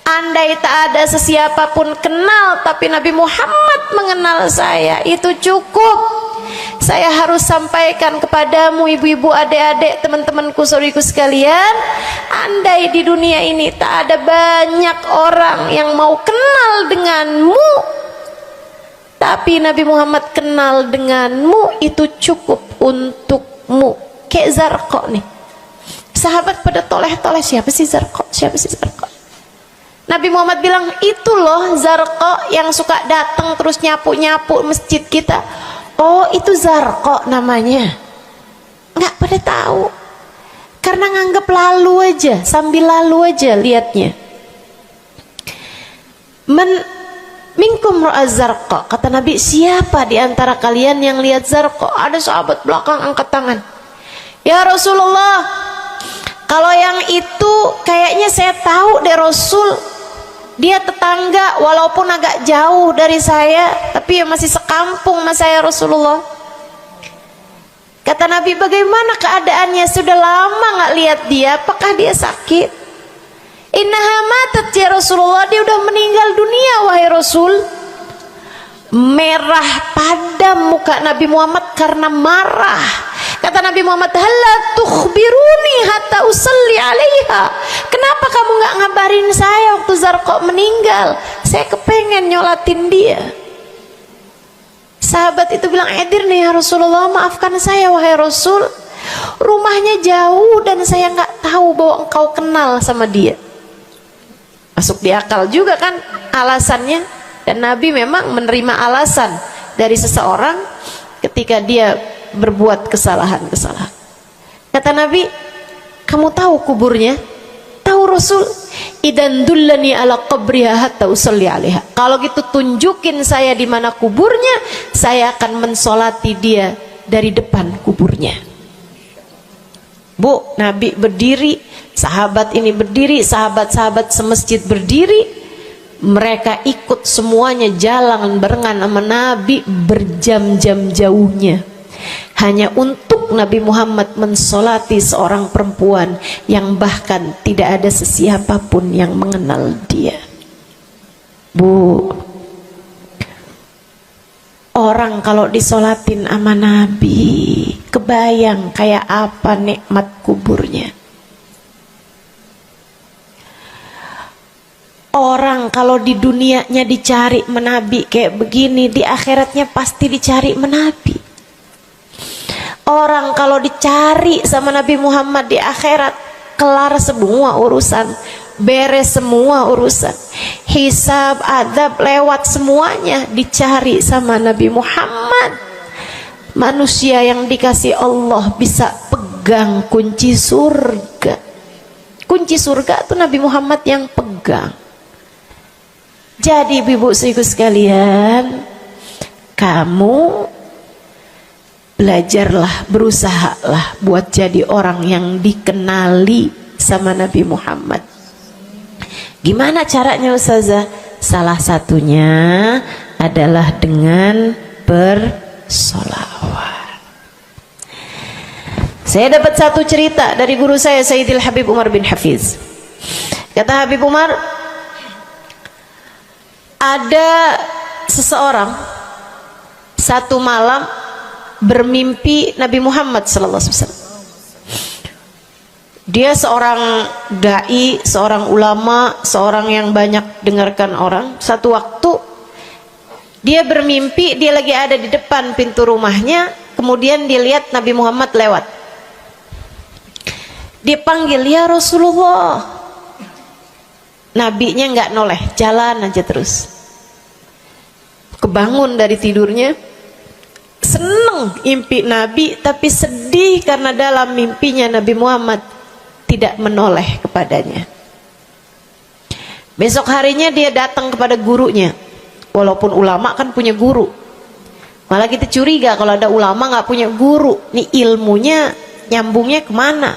andai tak ada sesiapa pun kenal, tapi Nabi Muhammad mengenal saya, itu cukup. Saya harus sampaikan kepadamu ibu-ibu, adik-adik, teman-temanku, saudariku sekalian, andai di dunia ini tak ada banyak orang yang mau kenal denganmu, tapi Nabi Muhammad kenal denganmu, itu cukup untukmu. Kayak Zarqa nih, sahabat pada toleh-toleh, siapa sih Zarqa? Siapa sih Zarqa? Nabi Muhammad bilang, itu loh Zarqa yang suka datang terus nyapu-nyapu masjid kita. Oh, itu Zarqa namanya. Nggak pada tahu, karena nganggep lalu aja, sambil lalu aja liatnya. Minkum ra'a Zarqa, kata Nabi, siapa di antara kalian yang lihat Zarqa? Ada sahabat belakang angkat tangan. Ya Rasulullah, kalau yang itu kayaknya saya tahu deh Rasul. Dia tetangga walaupun agak jauh dari saya, tapi ya masih sekampung sama saya Rasulullah. Kata Nabi, bagaimana keadaannya? Sudah lama nggak lihat dia, apakah dia sakit? Innaha matat ya Rasulullah, dia udah meninggal dunia wahai Rasul. Merah padam muka Nabi Muhammad karena marah. Kata Nabi Muhammad, halla tukhbiruni hatta usalli alaiha. Kenapa kamu nggak ngabarin saya waktu Zarqa meninggal? Saya kepengen nyolatin dia. Sahabat itu bilang, edir nih ya Rasulullah, maafkan saya wahai Rasul, rumahnya jauh dan saya nggak tahu bahwa engkau kenal sama dia. Masuk di akal juga kan alasannya. Dan Nabi memang menerima alasan dari seseorang ketika dia berbuat kesalahan-kesalahan. Kata Nabi, kamu tahu kuburnya? Tahu Rasul? Idan dullani ala qabriha hatta usalli alaiha. Kalau gitu tunjukin saya di mana kuburnya, saya akan mensolati dia dari depan kuburnya. Bu, Nabi berdiri, sahabat ini berdiri, sahabat-sahabat semasjid berdiri. Mereka ikut semuanya jalan barengan sama Nabi berjam-jam jauhnya, hanya untuk Nabi Muhammad mensolati seorang perempuan yang bahkan tidak ada sesiapapun yang mengenal dia. Bu, orang kalau disolatin sama Nabi, kebayang kayak apa nikmat kuburnya. Orang Orang kalau di dunianya dicari menabi kayak begini, di akhiratnya pasti dicari menabi. Orang kalau dicari sama Nabi Muhammad di akhirat, kelar semua urusan, beres semua urusan, hisab, adab lewat semuanya, dicari sama Nabi Muhammad. Manusia yang dikasih Allah bisa pegang kunci surga. Kunci surga itu Nabi Muhammad yang pegang. Jadi ibu-ibu sekalian, kamu belajarlah, berusahalah buat jadi orang yang dikenali sama Nabi Muhammad. Gimana caranya Ustazah? Salah satunya adalah dengan bersolawat. Saya dapat satu cerita dari guru saya, Sayyidil Habib Umar bin Hafiz. Kata Habib Umar, ada seseorang satu malam bermimpi Nabi Muhammad SAW. Dia seorang dai, seorang ulama, seorang yang banyak dengarkan orang. Satu waktu dia bermimpi, dia lagi ada di depan pintu rumahnya, kemudian dia lihat Nabi Muhammad lewat. Dia panggil, ya Rasulullah. Nabinya nggak noleh, jalan aja terus. Kebangun dari tidurnya, seneng impi Nabi, tapi sedih karena dalam mimpinya Nabi Muhammad tidak menoleh kepadanya. Besok harinya dia datang kepada gurunya. Walaupun ulama kan punya guru, malah kita curiga kalau ada ulama nggak punya guru. Nih ilmunya nyambungnya kemana?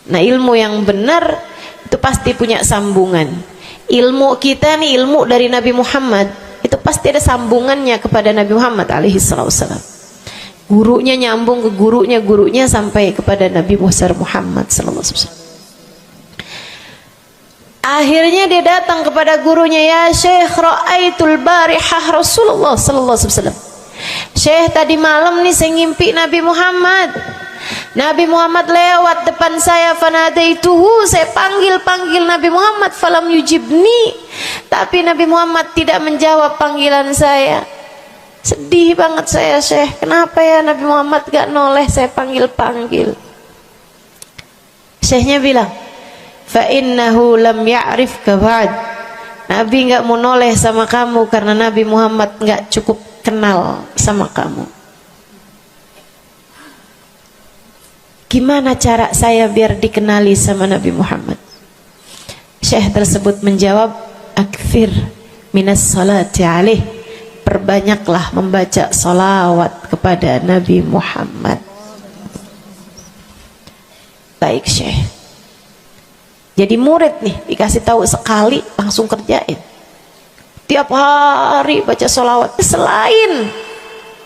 Nah, ilmu yang benar itu pasti punya sambungan. Ilmu kita nih, ilmu dari Nabi Muhammad, itu pasti ada sambungannya kepada Nabi Muhammad alaihi wasallam. Gurunya nyambung ke gurunya sampai kepada Nabi Muhammad sallallahu alaihi wasallam. Akhirnya dia datang kepada gurunya, ya Syekh, ra'aitul barihah Rasulullah sallallahu alaihi wasallam. Syekh, tadi malam nih saya ngimpi Nabi Muhammad. Nabi Muhammad lewat depan saya, fanadaituhu, saya panggil Nabi Muhammad, falam yujibni, tapi Nabi Muhammad tidak menjawab panggilan saya. Sedih banget saya, Syekh, kenapa ya Nabi Muhammad gak noleh saya panggil. Syekhnya bilang, fa innahu lam ya'rifka ba'd. Nabi gak mau noleh sama kamu karena Nabi Muhammad gak cukup kenal sama kamu. Gimana cara saya biar dikenali sama Nabi Muhammad? Syekh tersebut menjawab, akfir minas salati alaih, perbanyaklah membaca salawat kepada Nabi Muhammad. Baik Syekh. Jadi murid nih, dikasih tahu sekali langsung kerjain. Tiap hari baca salawat. Selain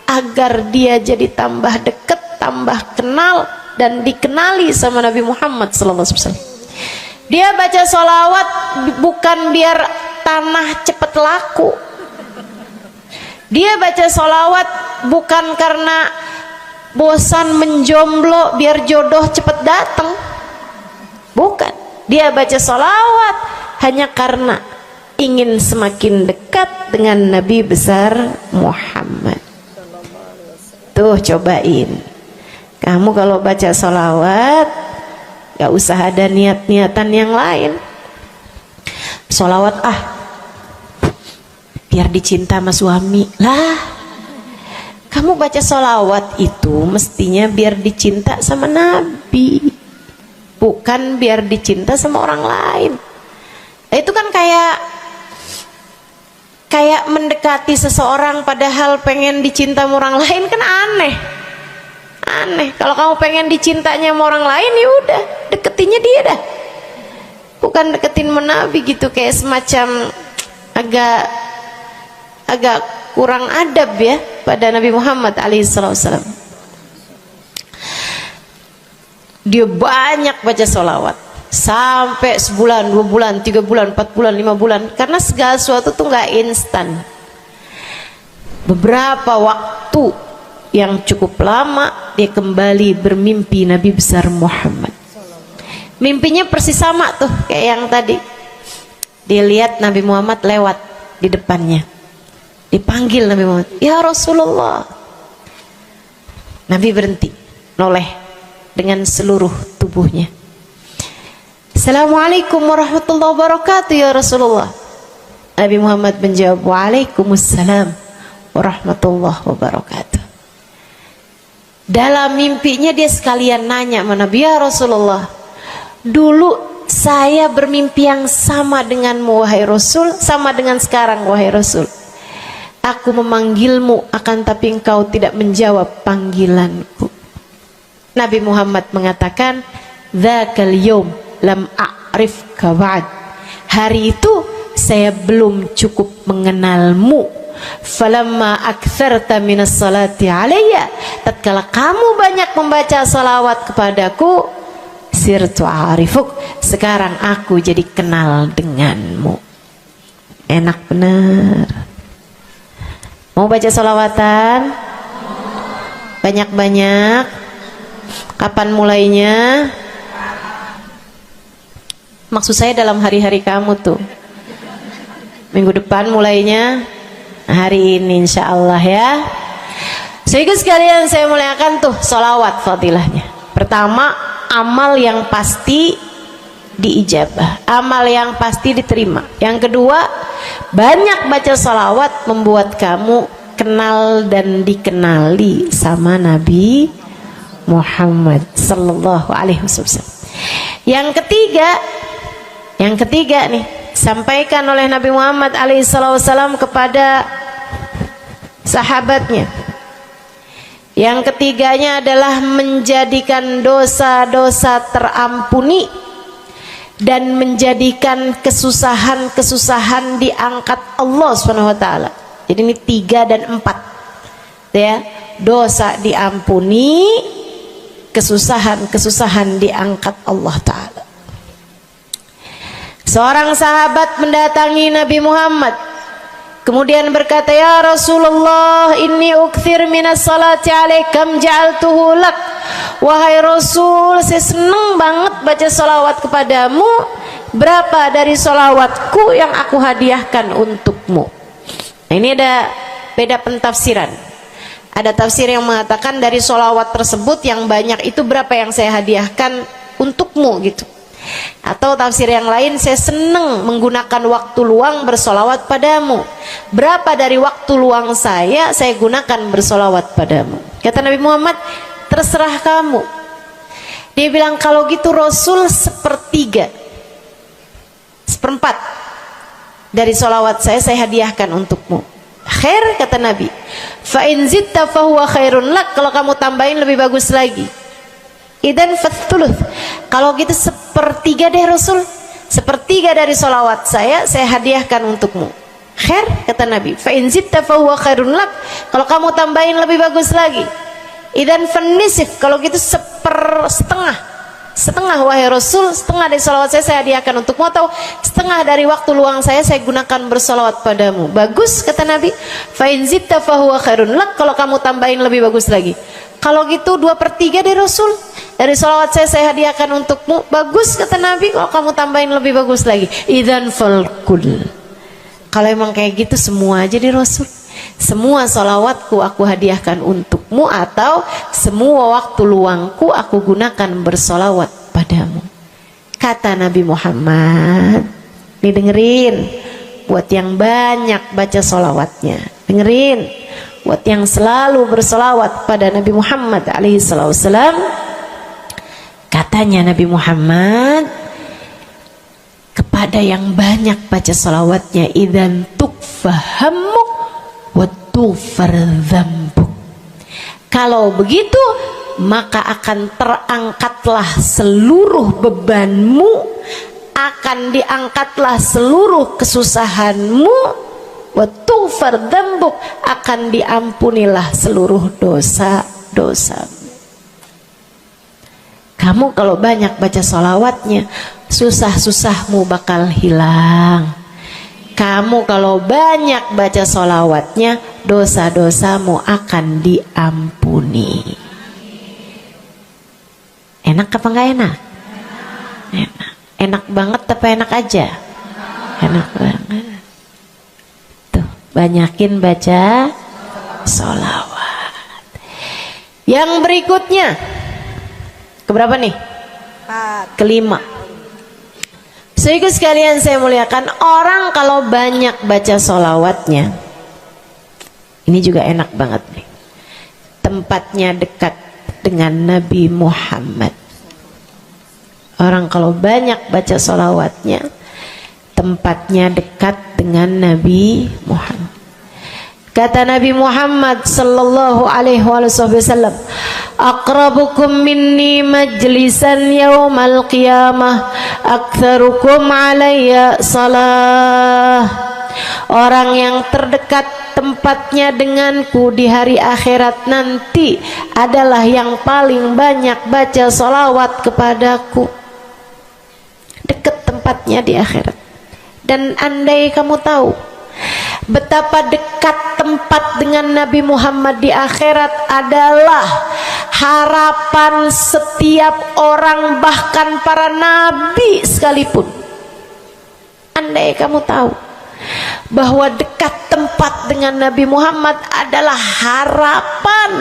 agar dia jadi tambah dekat, tambah kenal, dan dikenali sama Nabi Muhammad SAW. Dia baca sholawat bukan biar tanah cepat laku. Dia baca sholawat bukan karena bosan menjomblo biar jodoh cepat datang. Bukan. Dia baca sholawat hanya karena ingin semakin dekat dengan Nabi besar Muhammad. Tuh cobain. Kamu kalau baca sholawat gak usah ada niat-niatan yang lain. Sholawat biar dicinta sama suami lah. Kamu baca sholawat itu mestinya biar dicinta sama Nabi, bukan biar dicinta sama orang lain. Itu kan kayak mendekati seseorang padahal pengen dicinta sama orang lain, kan aneh. Kalau kamu pengen dicintanya sama orang lain, ya udah deketinnya dia dah, bukan deketin Nabi gitu, kayak semacam agak kurang adab ya pada Nabi Muhammad alaihissalam. Dia banyak baca sholawat sampai sebulan, 2 bulan, 3 bulan, 4 bulan, 5 bulan, karena segala sesuatu tuh nggak instan. Beberapa waktu yang cukup lama dia kembali bermimpi Nabi besar Muhammad. Mimpinya persis sama tuh kayak yang tadi. Dilihat Nabi Muhammad lewat di depannya. Dipanggil Nabi Muhammad, "Ya Rasulullah." Nabi berhenti, noleh dengan seluruh tubuhnya. "Assalamualaikum warahmatullahi wabarakatuh ya Rasulullah." Nabi Muhammad menjawab, "Waalaikumsalam warahmatullahi wabarakatuh." Dalam mimpinya dia sekalian nanya sama Nabi, "Ya Rasulullah, dulu saya bermimpi yang sama denganmu wahai Rasul, sama dengan sekarang wahai Rasul. Aku memanggilmu akan tapi engkau tidak menjawab panggilanku." Nabi Muhammad mengatakan, "Dzakal yaum lam a'rifka ba'd." Hari itu saya belum cukup mengenalmu. Falamma aktsarta minas salati alayya, tatkala kamu banyak membaca salawat kepadaku, sirtu arifuk, sekarang aku jadi kenal denganmu. Enak bener. Mau baca salawatan? Banyak-banyak. Kapan mulainya? Maksud saya dalam hari-hari kamu tuh. Minggu depan mulainya, hari ini insya Allah ya. Sehingga sekalian saya muliakan tuh salawat fadilahnya. Pertama, amal yang pasti diijabah, amal yang pasti diterima. Yang kedua, banyak baca salawat membuat kamu kenal dan dikenali sama Nabi Muhammad sallallahu alaihi wasallam. Yang ketiga nih, sampaikan oleh Nabi Muhammad alaihi wasallam kepada sahabatnya. Yang ketiganya adalah menjadikan dosa-dosa terampuni dan menjadikan kesusahan-kesusahan diangkat Allah Subhanahu wa taala. Jadi ini 3 dan 4. Ya, dosa diampuni, kesusahan-kesusahan diangkat Allah taala. Seorang sahabat mendatangi Nabi Muhammad, kemudian berkata, "Ya Rasulullah, inni ukthir minas salati alaikam ja'altuhu lak." Wahai Rasul, saya senang banget baca salawat kepadamu. Berapa dari salawatku yang aku hadiahkan untukmu? Nah, ini ada beda pentafsiran. Ada tafsir yang mengatakan dari salawat tersebut yang banyak itu berapa yang saya hadiahkan untukmu gitu. Atau tafsir yang lain, saya senang menggunakan waktu luang bersolawat padamu. Berapa dari waktu luang saya gunakan bersolawat padamu? Kata Nabi Muhammad, terserah kamu. Dia bilang, kalau gitu Rasul 1/3, 1/4 dari solawat saya hadiahkan untukmu. Khair, kata Nabi. Fa in zitta fahuwa khairun lak. Kalau kamu tambahin lebih bagus lagi. Idan fathuluth, kalau gitu 1/3 deh Rasul, 1/3 dari solawat saya hadiahkan untukmu. Khair, kata Nabi. Fa in zitta fahuwa khairun lak. Kalau kamu tambahin lebih bagus lagi. Idan fanisif, kalau gitu 1/2 wahai Rasul, 1/2 dari solawat saya hadiahkan untukmu, atau 1/2 dari waktu luang saya gunakan bersolawat padamu. Bagus, kata Nabi. Fa in zitta fahuwa khairun lak. Kalau kamu tambahin lebih bagus lagi. Kalau gitu 2/3 deh Rasul, dari salawat saya hadiahkan untukmu. Bagus, kata Nabi. Kalau kamu tambahin lebih bagus lagi. Idzan falkul. Kalau emang kayak gitu semua aja di Rasul. Semua salawatku aku hadiahkan untukmu, atau semua waktu luangku aku gunakan bersolawat padamu. Kata Nabi Muhammad. Nih dengerin, buat yang banyak baca solawatnya, dengerin. Buat yang selalu bersolawat pada Nabi Muhammad alaihi wasallam, katanya Nabi Muhammad kepada yang banyak baca solawatnya, idzan tukfahamuk wa tughfar dzambuk. Kalau begitu maka akan terangkatlah seluruh bebanmu, akan diangkatlah seluruh kesusahanmu, wa tughfar dzambuk, akan diampunilah seluruh dosa-dosa. Kamu kalau banyak baca sholawatnya, susah-susahmu bakal hilang. Kamu kalau banyak baca sholawatnya, dosa-dosamu akan diampuni. Enak apa enggak enak? Enak. Enak banget apa enak aja? Enak banget. Tuh, banyakin baca sholawat. Yang berikutnya, keberapa nih? Kelima. Saudaraku sekalian saya muliakan, orang kalau banyak baca sholawatnya, ini juga enak banget nih. Tempatnya dekat dengan Nabi Muhammad. Orang kalau banyak baca sholawatnya, tempatnya dekat dengan Nabi Muhammad. Kata Nabi Muhammad sallallahu alaihi wasallam, aqrabukum minni majlisan yaumal qiyamah aktsarukum alayya salah. Orang yang terdekat tempatnya denganku di hari akhirat nanti adalah yang paling banyak baca sholawat kepadaku. Dekat tempatnya di akhirat. Dan andai kamu tahu betapa dekat tempat dengan Nabi Muhammad di akhirat adalah harapan setiap orang, bahkan para nabi sekalipun. Andai kamu tahu bahwa dekat tempat dengan Nabi Muhammad adalah harapan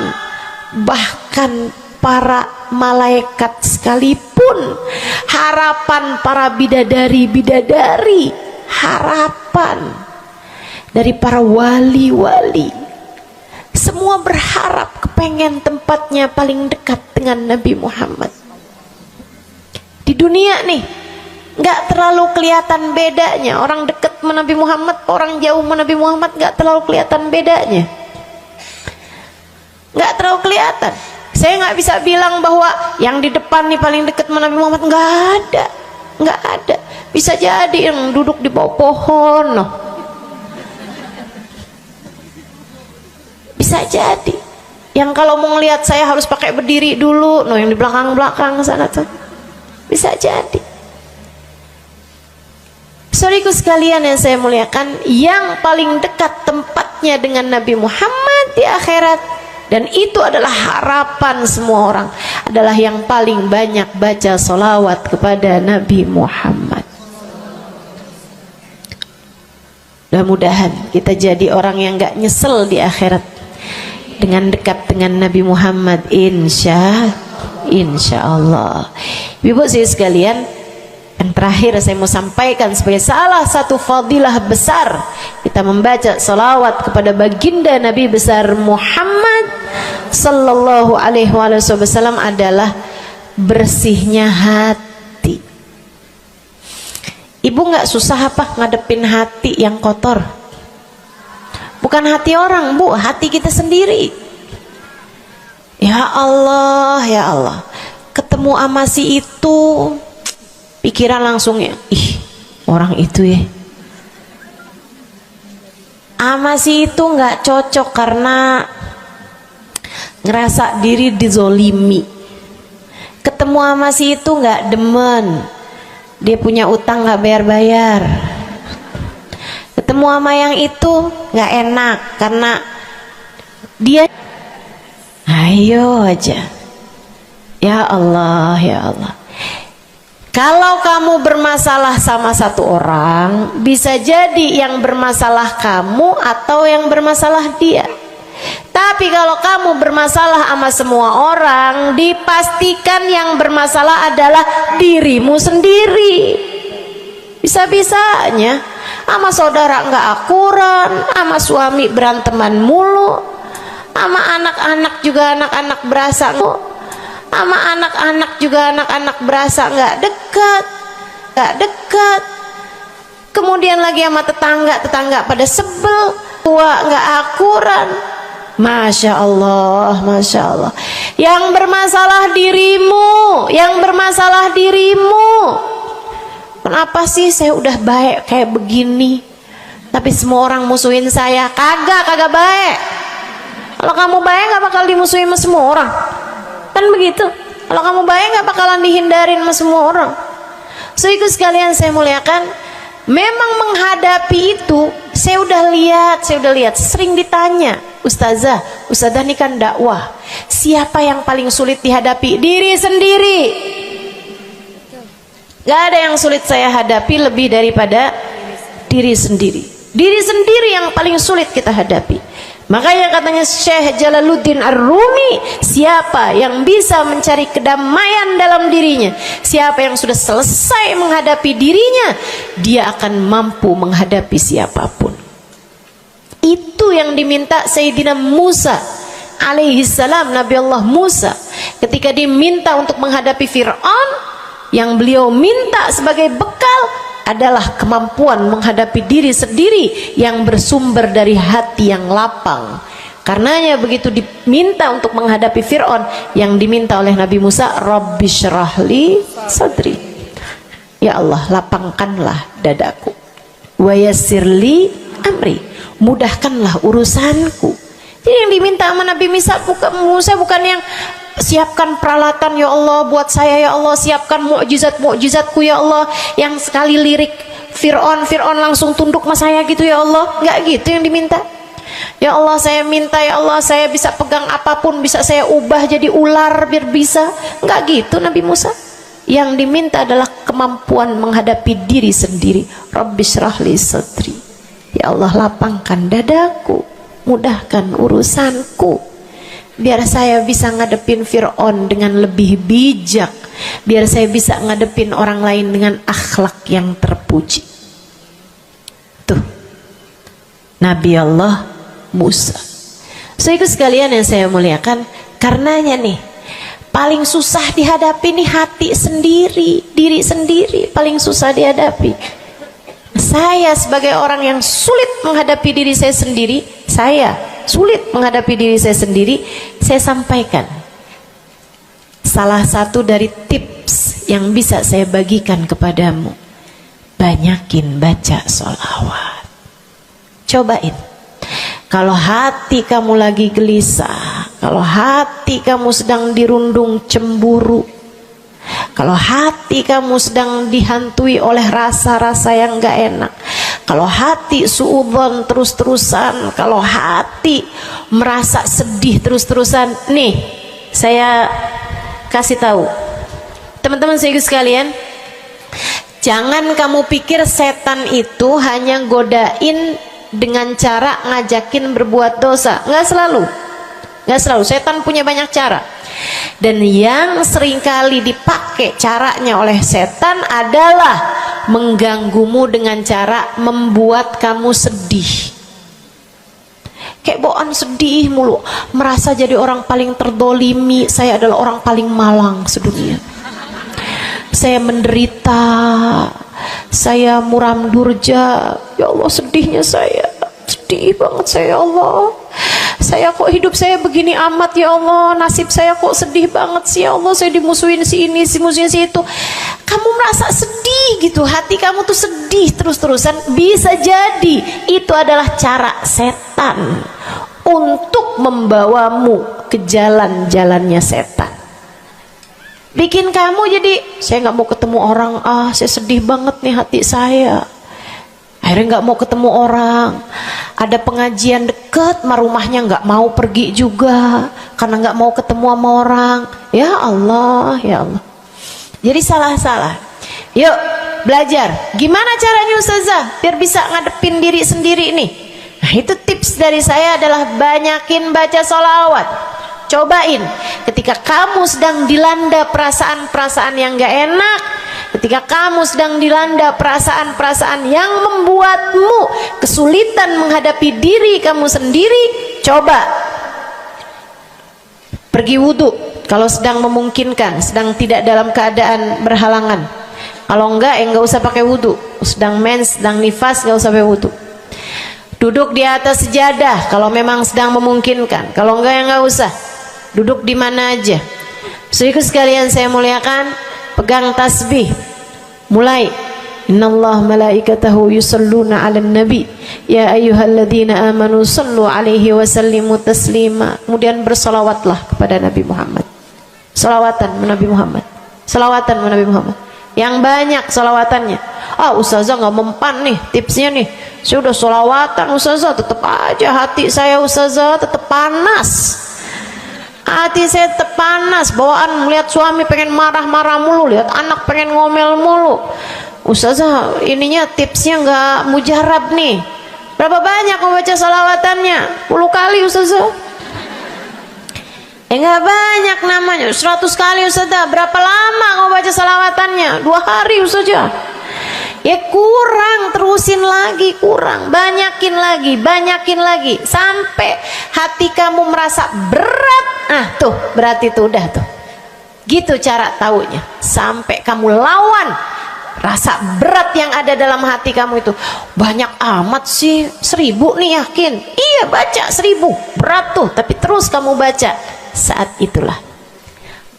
bahkan para malaikat sekalipun, harapan para bidadari-bidadari, harapan dari para wali-wali, semua berharap kepengen tempatnya paling dekat dengan Nabi Muhammad. Di dunia nih nggak terlalu kelihatan bedanya, orang dekat sama Nabi Muhammad, orang jauh sama Nabi Muhammad nggak terlalu kelihatan bedanya, nggak terlalu kelihatan. Saya nggak bisa bilang bahwa yang di depan nih paling dekat sama Nabi Muhammad, nggak ada. Bisa jadi yang duduk di bawah pohon, noh. Bisa jadi yang kalau mau ngelihat saya harus pakai berdiri dulu, no, yang di belakang sana tuh. Bisa jadi. Saudaraku sekalian yang saya muliakan, yang paling dekat tempatnya dengan Nabi Muhammad di akhirat, dan itu adalah harapan semua orang, adalah yang paling banyak baca sholawat kepada Nabi Muhammad. Mudah-mudahan kita jadi orang yang gak nyesel di akhirat dengan dekat dengan Nabi Muhammad, insya Allah. Ibu saya sekalian, yang terakhir saya mau sampaikan sebagai salah satu fadilah besar kita membaca salawat kepada baginda Nabi besar Muhammad sallallahu alaihi wasallam adalah bersihnya hati. Ibu nggak susah apa ngadepin hati yang kotor? Bukan hati orang, Bu, hati kita sendiri. Ya Allah, ketemu sama si itu, pikiran langsung ya, ih, orang itu ya, sama si itu nggak cocok karena ngerasa diri dizolimi. Ketemu sama si itu nggak demen, dia punya utang nggak bayar-bayar. Ketemu sama yang itu nggak enak karena dia, ayo aja. Ya Allah. Kalau kamu bermasalah sama satu orang, bisa jadi yang bermasalah kamu atau yang bermasalah dia. Tapi kalau kamu bermasalah sama semua orang, dipastikan yang bermasalah adalah dirimu sendiri. Bisa-bisanya sama saudara nggak akuran, sama suami beranteman mulu, sama anak-anak juga anak-anak berasa, sama anak-anak juga anak-anak berasa nggak dekat. Kemudian lagi sama tetangga pada sebel, tua nggak akuran. Masya Allah. Yang bermasalah dirimu. Kenapa sih saya udah baik kayak begini, tapi semua orang musuhin saya? Kagak baik. Kalau kamu baik nggak bakal dimusuhin sama semua orang, kan begitu? Kalau kamu baik nggak bakalan dihindarin sama semua orang. So ikut sekalian saya muliakan, memang menghadapi itu saya udah lihat, sering ditanya, Ustazah ini kan dakwah, siapa yang paling sulit dihadapi? Diri sendiri. Gak ada yang sulit saya hadapi lebih daripada diri sendiri. Diri sendiri yang paling sulit kita hadapi. Makanya katanya Syekh Jalaluddin Ar-Rumi, siapa yang bisa mencari kedamaian dalam dirinya, siapa yang sudah selesai menghadapi dirinya, dia akan mampu menghadapi siapapun. Itu yang diminta Sayyidina Musa alaihi salam, Nabi Allah Musa, ketika diminta untuk menghadapi Fir'aun, yang beliau minta sebagai bekal adalah kemampuan menghadapi diri sendiri yang bersumber dari hati yang lapang. Karenanya begitu diminta untuk menghadapi Fir'aun, yang diminta oleh Nabi Musa, Rabbi syrahli sadri, ya Allah lapangkanlah dadaku, wa yassirli amri, mudahkanlah urusanku. Jadi yang diminta sama Nabi Musa bukan yang siapkan peralatan ya Allah buat saya, ya Allah siapkan mukjizat-mukjizatku ya Allah, yang sekali lirik Fir'aun langsung tunduk sama saya gitu ya Allah. Enggak gitu yang diminta. Ya Allah saya minta, ya Allah saya bisa pegang apapun, bisa saya ubah jadi ular biar bisa. Enggak gitu Nabi Musa. Yang diminta adalah kemampuan menghadapi diri sendiri. Rabbi syrahli sadri, ya Allah lapangkan dadaku, mudahkan urusanku, biar saya bisa ngadepin Fir'aun dengan lebih bijak, biar saya bisa ngadepin orang lain dengan akhlak yang terpuji. Tuh Nabi Allah Musa. So ikut sekalian yang saya muliakan, karenanya nih paling susah dihadapi nih hati sendiri, diri sendiri paling susah dihadapi. Saya sebagai orang yang sulit menghadapi diri saya sendiri, saya sampaikan salah satu dari tips yang bisa saya bagikan kepadamu. Banyakin baca sholawat. Cobain. Kalau hati kamu lagi gelisah, kalau hati kamu sedang dirundung cemburu, kalau hati kamu sedang dihantui oleh rasa-rasa yang gak enak, kalau hati suudzon terus-terusan, kalau hati merasa sedih terus-terusan, nih saya kasih tahu teman-teman saya sekalian, jangan kamu pikir setan itu hanya godain dengan cara ngajakin berbuat dosa. Nggak selalu. Setan punya banyak cara. Dan yang seringkali dipakai caranya oleh setan adalah mengganggumu dengan cara membuat kamu sedih. Kayak bawaan sedih mulu, merasa jadi orang paling terdolimi. Saya adalah orang paling malang sedunia. Saya menderita, saya muram durja, ya Allah sedihnya saya, sedih banget saya, ya Allah saya kok hidup saya begini amat ya Allah, nasib saya kok sedih banget sih ya Allah, saya dimusuhin si ini, si musuhin si itu. Kamu merasa sedih gitu, hati kamu tuh sedih terus-terusan, bisa jadi itu adalah cara setan untuk membawamu ke jalan-jalannya setan. Bikin kamu jadi, saya nggak mau ketemu orang, saya sedih banget nih hati saya. Akhirnya nggak mau ketemu orang. Ada pengajian deket, sama rumahnya nggak mau pergi juga, karena nggak mau ketemu sama orang. Ya Allah, ya Allah. Jadi salah-salah. Yuk belajar. Gimana caranya Ustazah biar bisa ngadepin diri sendiri nih? Nah itu tips dari saya adalah banyakin baca sholawat. Cobain ketika kamu sedang dilanda perasaan-perasaan yang gak enak, ketika kamu sedang dilanda perasaan-perasaan yang membuatmu kesulitan menghadapi diri kamu sendiri, coba pergi wudhu kalau sedang memungkinkan, sedang tidak dalam keadaan berhalangan. Kalau enggak ya enggak usah pakai wudhu. Sedang mens, sedang nifas, enggak usah pakai wudhu. Duduk di atas sejadah kalau memang sedang memungkinkan, kalau enggak ya enggak usah. Duduk di mana aja. Saudaraku sekalian saya muliakan, pegang tasbih. Mulai. Innallaha malaikatahu yusalluna 'alan nabi ya ayyuhalladzina amanu sallu 'alaihi wa sallimu taslima. Kemudian bersolawatlah kepada Nabi Muhammad. Solawatan Nabi Muhammad. Solawatan Nabi Muhammad. Yang banyak solawatannya. Ustazah nggak mempan nih tipsnya nih. Saya udah solawatan Ustazah, tetap aja hati saya Ustazah tetap panas. Hati saya tetap panas, bawaan melihat suami pengen marah-marah mulu, lihat anak pengen ngomel mulu. Ustazah ininya tipsnya nggak mujarab nih. Berapa banyak mau baca salawatannya? 10 kali Ustazah. Nggak banyak namanya, 100 kali Ustazah. Berapa lama mau baca salawatannya? 2 hari Ustazah. Ya kurang, terusin lagi, kurang, banyakin lagi sampai hati kamu merasa berat. Tuh berarti tuh udah tuh. Gitu cara taunya. Sampai kamu lawan rasa berat yang ada dalam hati kamu itu. Banyak amat sih, 1000 nih yakin. Iya baca 1000, berat tuh, tapi terus kamu baca. Saat itulah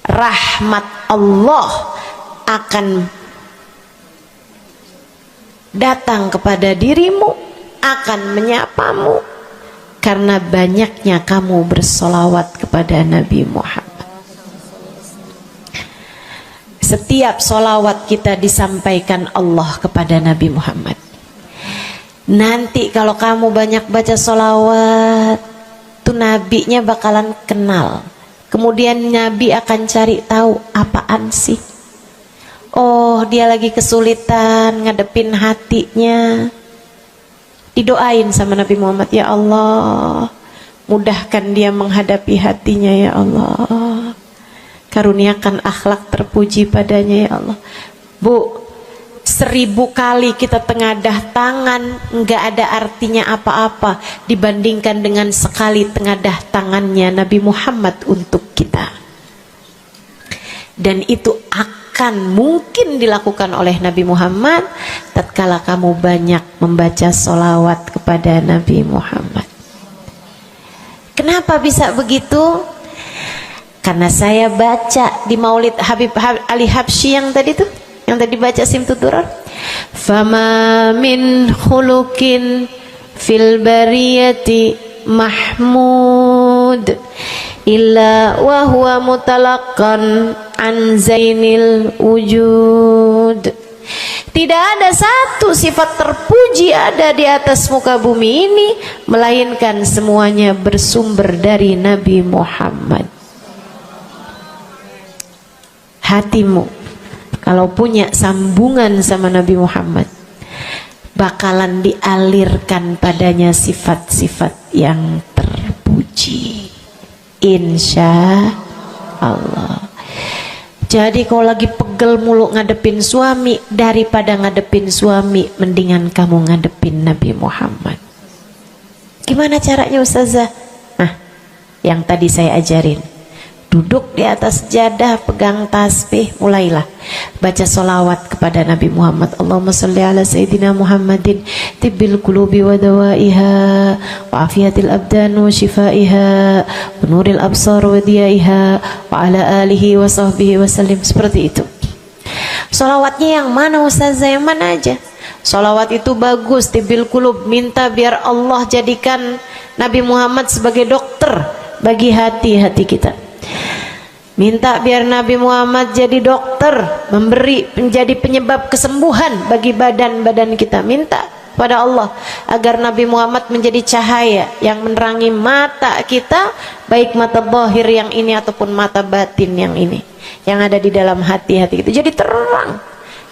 rahmat Allah akan datang kepada dirimu, akan menyapamu karena banyaknya kamu bersolawat kepada Nabi Muhammad. Setiap solawat kita disampaikan Allah kepada Nabi Muhammad. Nanti kalau kamu banyak baca solawat, tuh nabinya bakalan kenal. Kemudian Nabi akan cari tahu apaan sih. Oh, dia lagi kesulitan ngadepin hatinya. Didoain sama Nabi Muhammad, ya Allah, mudahkan dia menghadapi hatinya ya Allah. Karuniakan akhlak terpuji padanya ya Allah. Bu, 1000 kali kita tengadah tangan nggak ada artinya apa-apa dibandingkan dengan sekali tengadah tangannya Nabi Muhammad untuk kita. Dan itu akan mungkin dilakukan oleh Nabi Muhammad tatkala kamu banyak membaca sholawat kepada Nabi Muhammad. Kenapa bisa begitu? Karena saya baca di Maulid Habib Ali Habsyi yang tadi tuh, yang tadi baca Simtud Durar. Fama min khuluqin fil bariyati mahmud illa wa huwa mutalaqqan an zainil wujud. Tidak ada satu sifat terpuji ada di atas muka bumi ini melainkan semuanya bersumber dari Nabi Muhammad. Hatimu kalau punya sambungan sama Nabi Muhammad bakalan dialirkan padanya sifat-sifat yang terpuji, insya Allah. Jadi kalau lagi pegel mulu ngadepin suami, daripada ngadepin suami mendingan kamu ngadepin Nabi Muhammad. Gimana caranya Ustazah? Nah, yang tadi saya ajarin. Duduk di atas sejadah, pegang tasbih, mulailah baca solawat kepada Nabi Muhammad. Allahumma salli ala Sayyidina Muhammadin tibbil qulubi wa dawaiha wa afiyatil abdan wa shifaiha wa nuril absar wa diyaiha wa ala alihi wa sahbihi wa sallim. Seperti itu. Solawatnya yang mana Ustazah? Yang mana aja? Solawat itu bagus, tibbil qulub, minta biar Allah jadikan Nabi Muhammad sebagai dokter bagi hati-hati kita. Minta biar Nabi Muhammad jadi dokter, menjadi penyebab kesembuhan bagi badan-badan kita. Minta pada Allah agar Nabi Muhammad menjadi cahaya yang menerangi mata kita, baik mata zahir yang ini ataupun mata batin yang ini, yang ada di dalam hati-hati kita.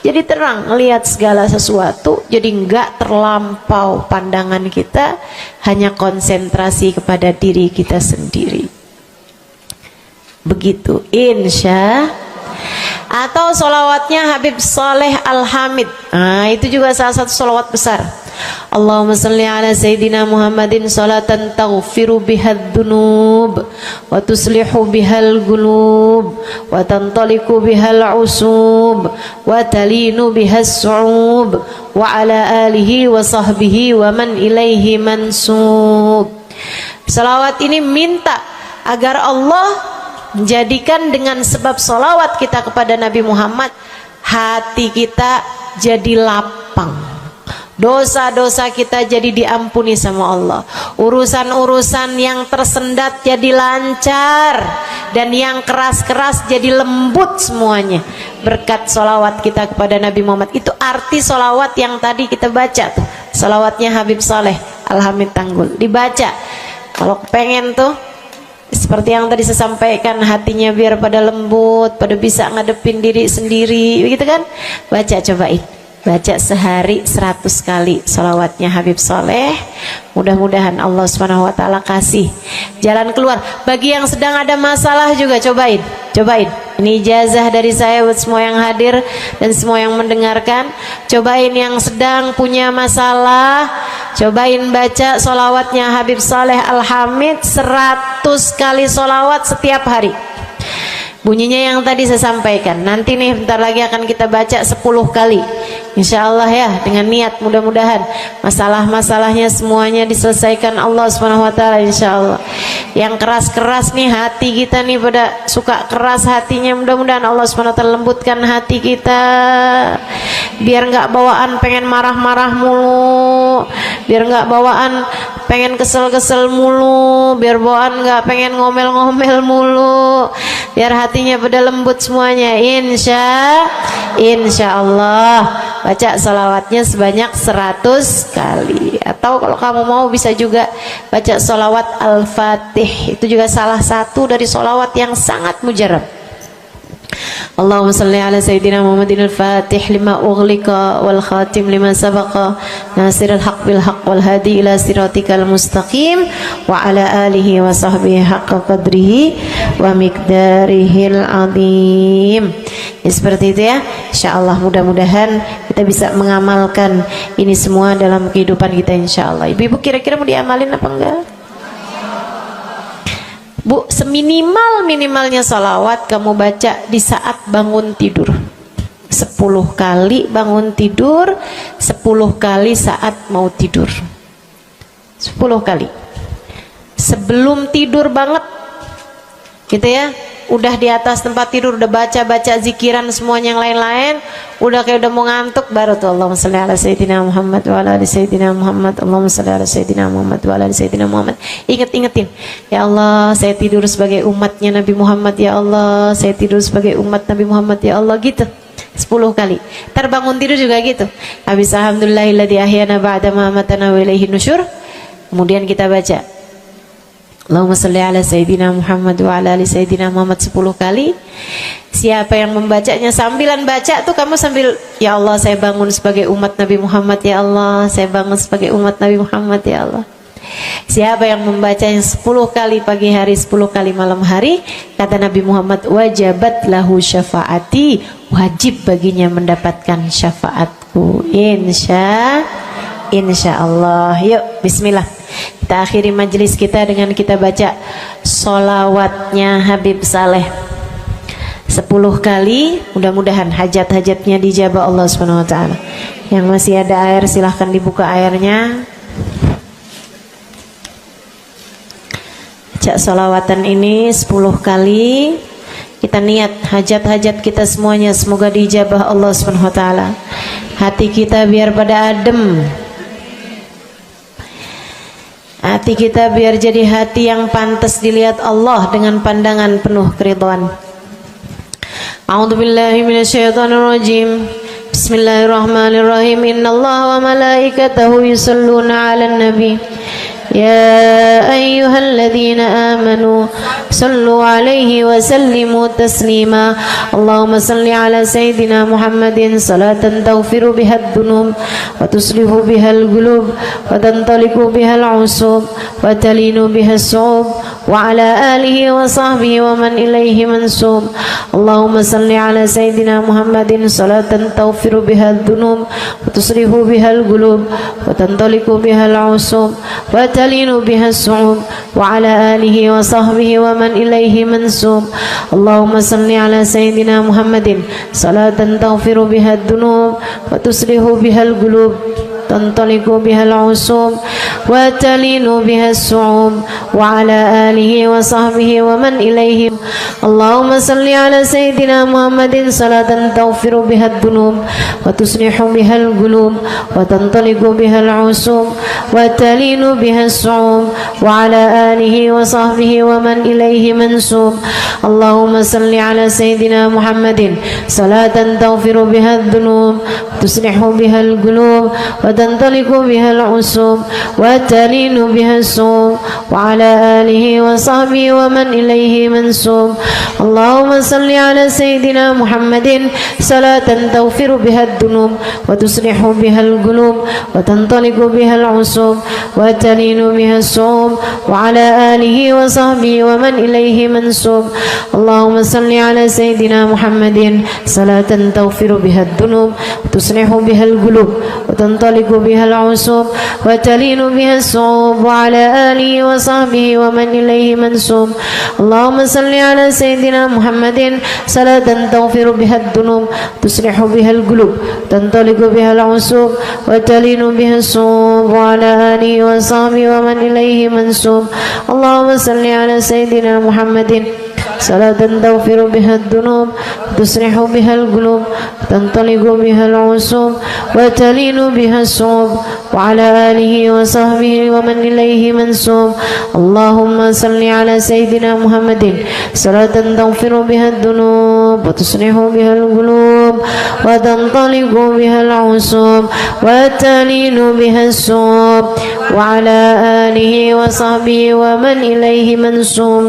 Jadi terang melihat segala sesuatu, jadi enggak terlampau pandangan kita, hanya konsentrasi kepada diri kita sendiri. Begitu, insya. Atau solawatnya Habib Saleh Al-Hamid. Nah, itu juga salah satu solawat besar. Allahumma salli ala Sayyidina Muhammadin salatan taghfiru bihad dunub wa tuslihu bihal gulub wa tantaliku bihal usub wa talinu bihas su'ub wa ala alihi wa sahbihi wa man ilaihi mansub. Salawat ini minta agar Allah menjadikan dengan sebab solawat kita kepada Nabi Muhammad, hati kita jadi lapang, dosa-dosa kita jadi diampuni sama Allah, urusan-urusan yang tersendat jadi lancar, dan yang keras-keras jadi lembut semuanya berkat solawat kita kepada Nabi Muhammad. Itu arti solawat yang tadi kita baca tuh, solawatnya Habib Saleh Al-Hamid Tanggul. Dibaca kalau pengen tuh seperti yang tadi saya sampaikan, hatinya biar pada lembut, pada bisa ngadepin diri sendiri, begitu kan? Baca, cobain. baca sehari 100 kali sholawatnya Habib Soleh. Mudah-mudahan Allah Subhanahu wa ta'ala kasih jalan keluar. Bagi yang sedang ada masalah juga cobain. Ini ijazah dari saya buat semua yang hadir dan semua yang mendengarkan. Cobain yang sedang punya masalah, cobain baca sholawatnya Habib Soleh Al-Hamid 100 kali sholawat setiap hari. Bunyinya yang tadi saya sampaikan. Nanti nih bentar lagi akan kita baca 10 kali. Insya Allah ya, dengan niat mudah-mudahan masalah-masalahnya semuanya diselesaikan Allah Subhanahu wa ta'ala, insya Allah. Yang keras-keras nih hati kita nih, pada suka keras hatinya, mudah-mudahan Allah Subhanahu wa ta'ala lembutkan hati kita, biar nggak bawaan pengen marah-marah mulu, biar nggak bawaan pengen kesel-kesel mulu, biar bawaan nggak pengen ngomel-ngomel mulu, biar hatinya pada lembut semuanya. Insya Allah baca salawatnya sebanyak 100 kali. Atau kalau kamu mau bisa juga baca salawat Al-Fatih, itu juga salah satu dari salawat yang sangat mujarab. Allahumma salli ala Sayyidina Muhammadin al-Fatih lima ughliqa wal khatim lima sabaqa nasirul haq bil haq wal hadi ila siratikal mustaqim wa ala alihi wa sahbihi haqqa qadrihi wa miqdarihil azim. Ya, seperti itu ya. Insyaallah mudah-mudahan kita bisa mengamalkan ini semua dalam kehidupan kita insyaallah. Ibu-ibu kira-kira mau diamalin apa enggak? Bu, seminimal-minimalnya salawat kamu baca di saat bangun tidur 10 kali bangun tidur, 10 kali saat mau tidur, 10 kali sebelum tidur banget gitu ya. Udah di atas tempat tidur udah baca-baca zikiran semuanya yang lain-lain, udah kayak udah mau ngantuk, baru tuh Allahumma shalli ala Sayyidina Muhammad wa ala ali Sayyidina Muhammad, Allahumma shalli ala Sayyidina Muhammad wa ala ali Sayyidina Muhammad. Ingetin, ya Allah saya tidur sebagai umatnya Nabi Muhammad, ya Allah saya tidur sebagai umat Nabi Muhammad, ya Allah, gitu 10 kali. Terbangun tidur juga gitu. Habis alhamdulillahilladzi ahyana ba'da ma amatana wa ilaihi nusyur. Kemudian kita baca Allahumma salli ala Sayyidina Muhammad wa ala ali Sayyidina Muhammad 10 kali. Siapa yang membacanya sambilan baca tuh kamu sambil, ya Allah saya bangun sebagai umat Nabi Muhammad, ya Allah saya bangun sebagai umat Nabi Muhammad, ya Allah. Siapa yang membacanya 10 kali pagi hari, 10 kali malam hari, kata Nabi Muhammad, wajabat lahu syafaati, wajib baginya mendapatkan syafaatku. Insya Allah. Yuk bismillah, kita akhiri majelis kita dengan kita baca sholawatnya Habib Saleh 10 kali. Mudah-mudahan hajat-hajatnya dijabah Allah Subhanahu wa ta'ala. Yang masih ada air silahkan dibuka airnya. Baca sholawatan ini 10 kali. Kita niat hajat-hajat kita semuanya semoga dijabah Allah Subhanahu wa ta'ala. Hati kita biar pada adem, hati kita biar jadi hati yang pantas dilihat Allah dengan pandangan penuh keridhaan. A'udzubillahi minasyaitonirrajim. Bismillahirrahmanirrahim. Innallaha wa malaikatahu yusholluna 'alan nabi. يا أيها الذين آمنوا صلوا عليه وسلموا تسليما اللهم صل على سيدنا محمد صلاة تغفر بها الذنوب وتصلح بها القلوب وتنطلق بها العصوب وتلين بها الصعوب وعلى آله وصحبه ومن إليه منسوب اللهم صل على سيدنا محمد صلاة تغفر بها الذنوب وتصلح بها القلوب وتنطلق بها العصوب وتلين بها الصعوب وعلى آله وصحبه ومن إليه منسوب اللهم صل على سيدنا محمد صلاة تغفر بها الذنوب وتصلح بها القلوب تنطلق بها العصوب وتلين بها الصعوب وعلى آله وصحبه ومن إليه اللهم صل على سيدنا محمد صلاة تغفر بها الذنوب وتصلح بها القلوب وتنطلق بها العصوب وتلين بها الصعوب وعلى آله وصحبه ومن إليه منسوب اللهم صل على سيدنا محمد صلاة تغفر بها الذنوب وتصلح بها القلوب وتنطلق وتنطلق بها العصوب وتلين بها الصوم وعلى آله وصحبه ومن إليه منسوب. اللهم صل على سيدنا محمد صلاة تغفر بها الذنوب وتصلح بها القلوب وتنطلق بها العصوب وتلين بها الصوم وعلى آله وصحبه ومن إليه منسوب. اللهم صل على سيدنا محمد صلاة تغفر بها الذنوب وتصلح بها القلوب وتنطلق بها العصوب وتلين بها الصوم وعلى آله وصحبه ومن إليه منسوب. اللهم صل على سيدنا محمد صلاة تغفر بها الذنوب تصلح بها القلوب تنطلق بها العصوب وتلين بها الصوم وعلى آله وصحبه ومن إليه منسوب. اللهم صل على سيدنا محمد صلاة تغفر بها الذنوب تصلح بها القلوب تنطلق بها العصوب وتلين بها الصوم وعلى آله وصحبه ومن إليه منسوب. اللهم صل على سيدنا محمد صلاة تغفر بها الذنوب وتصلح بها القلوب وتنطلق بها العصوب وتلين بها الصوم وعلى آله وصحبه ومن إليه منسوب.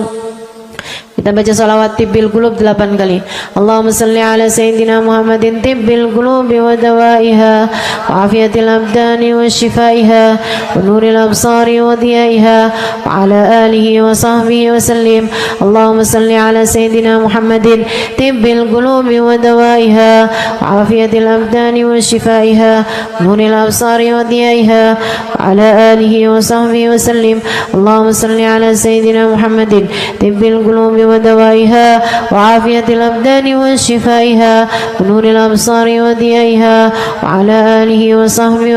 Kita baca salawat tibbil qulub 8 kali. Allahumma salli ala sayyidina Muhammadin tibbil qulubi wa dawaiha wa afiyatil abdani wa shifaiha wa nuril absari wa diyaiha wa ala alihi wa sahbihi wa sallim. Allahumma salli ala sayyidina Muhammadin tibbil qulubi wa dawaiha wa afiyatil abdani wa shifaiha wa nuril absari wa diyaiha wa ala alihi wa sahbihi wa sallim. Allahumma salli ala sayyidina Muhammadin tibbil qulubi ودوائها وعافية الأبدان وشفائها ونور الأبصار وضيائها وعلى آله وصحبه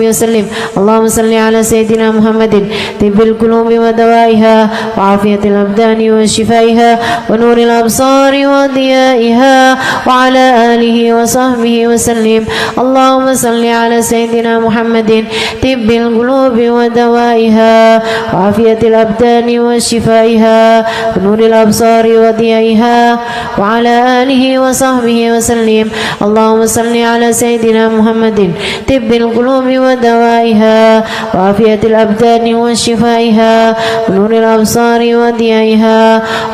وسلم. اللهم صل على سيدنا محمد طب القلوب ودوائها وعافية الأبدان وشفائها ونور الأبصار وضيائها وعلى آله وصحبه وسلم. اللهم صل على سيدنا محمد طب القلوب ودوائها وعافية الأبدان وشفائها ونور الأبصار وضيائها وعلى آله وصحبه وسلم. اللهم صل على سيدنا محمد طب القلوب ودوائها وعافية الأبدان وشفائها ونور الأبصار وضيائها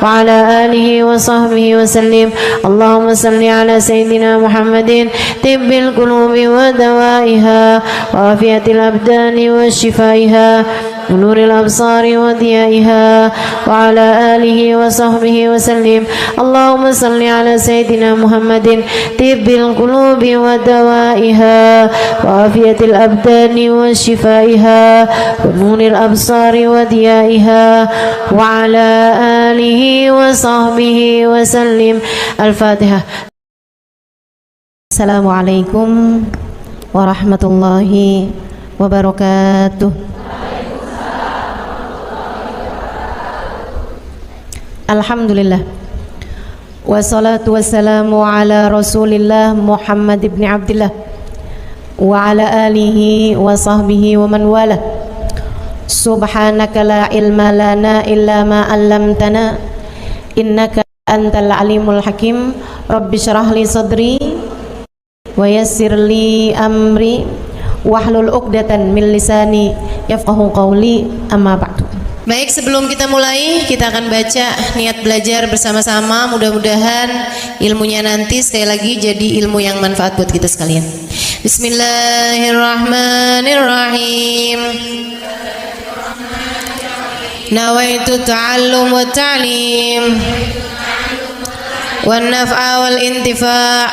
وعلى آله وصحبه وسلم. اللهم صل على سيدنا محمد طب القلوب ودوائها وعافية الأبدان وشفائها ونور الأبصار وضيائها وعلى آله وصحبه وسلم. اللهم صل على سيدنا محمد طب القلوب ودوائها وعافية الأبدان وشفائها ونور الأبصار وضيائها وعلى آله وصحبه وسلم. الفاتحة. السلام عليكم ورحمة الله وبركاته. Alhamdulillah wassalatu wassalamu ala rasulillah Muhammad ibn Abdillah wa ala alihi wa sahbihi wa man wala. Subhanaka la ilma lana illa ma 'allamtana innaka antal alimul hakim. Rabbi syrah li sadri wa yassir li amri wahlul 'uqdatan min lisani yafqahu qawli. Amma ba'du. Baik, sebelum kita mulai, kita akan baca niat belajar bersama-sama. Mudah-mudahan ilmunya nanti sekali lagi jadi ilmu yang manfaat buat kita sekalian. Bismillahirrahmanirrahim. Nawaitu ta'allum wa ta'lim wan naf'a wal intifa'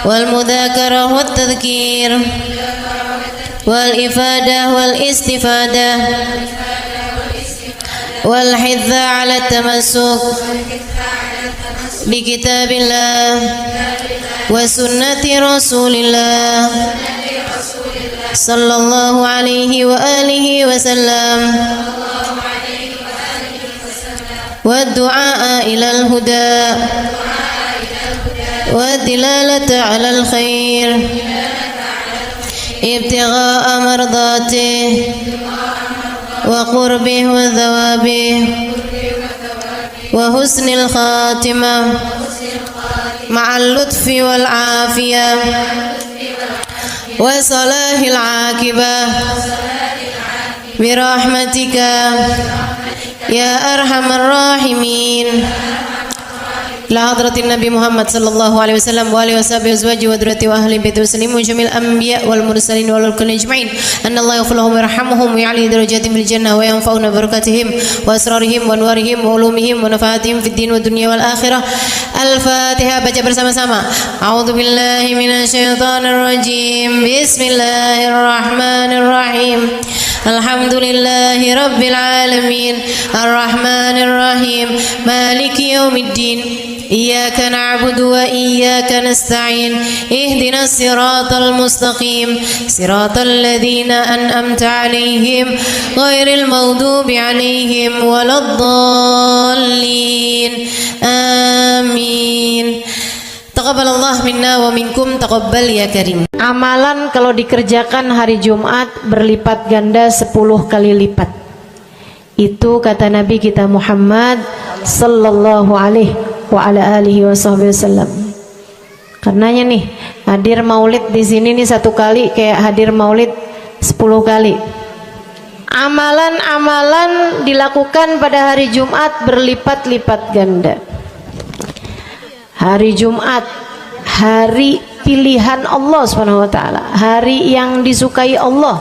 wal mudzakarah wat tadhkir wal ifadah wal istifadah wal hidza ala tamassuk bi kitabillah wa sunnati rasulillah sallallahu alaihi wa alihi wa sallam wa du'a ila al huda wa dilalata ala al khair ابتغاء مرضاته وقربه وثوابه وحسن الخاتمة مع اللطف والعافية وصلاح العاقبة برحمتك يا أرحم الراحمين. لحضرة النبي محمد صلى الله عليه وسلم وآله وصحبه وأزواجه وذريته وأهل بيته وسلم وجميع الأنبياء والمرسلين والكل أجمعين أن الله يغفر لهم ويرحمهم ويعلي درجاتهم في الجنة وينفعنا ببركاتهم وأسرارهم وأنوارهم وعلومهم ونفعاتهم في الدين والدنيا والآخرة. الفاتحة. Baca bersama-sama. A'udzu billahi minasyaitonir rajim. Bismillahirrahmanirrahim. Alhamdulillahi rabbil alamin. Arrahmanir rahim. Maliki yaumiddin. Iyyaka na'budu wa iyyaka nasta'in. Ihdinas siratal mustaqim. Siratal ladzina an'amta 'alaihim ghairil maghdubi 'alaihim waladdallin. Amin. Taqabbalallah minna wa minkum, taqabbal ya karim. Amalan kalau dikerjakan hari Jumat berlipat ganda 10 kali lipat. Itu kata Nabi kita Muhammad sallallahu alaihi wa ala alihi wasallam. Karenanya nih, hadir maulid di sini nih 1 kali kayak hadir maulid 10 kali. Amalan-amalan dilakukan pada hari Jumat berlipat-lipat ganda. Hari Jumat, hari pilihan Allah Subhanahu wa taala, hari yang disukai Allah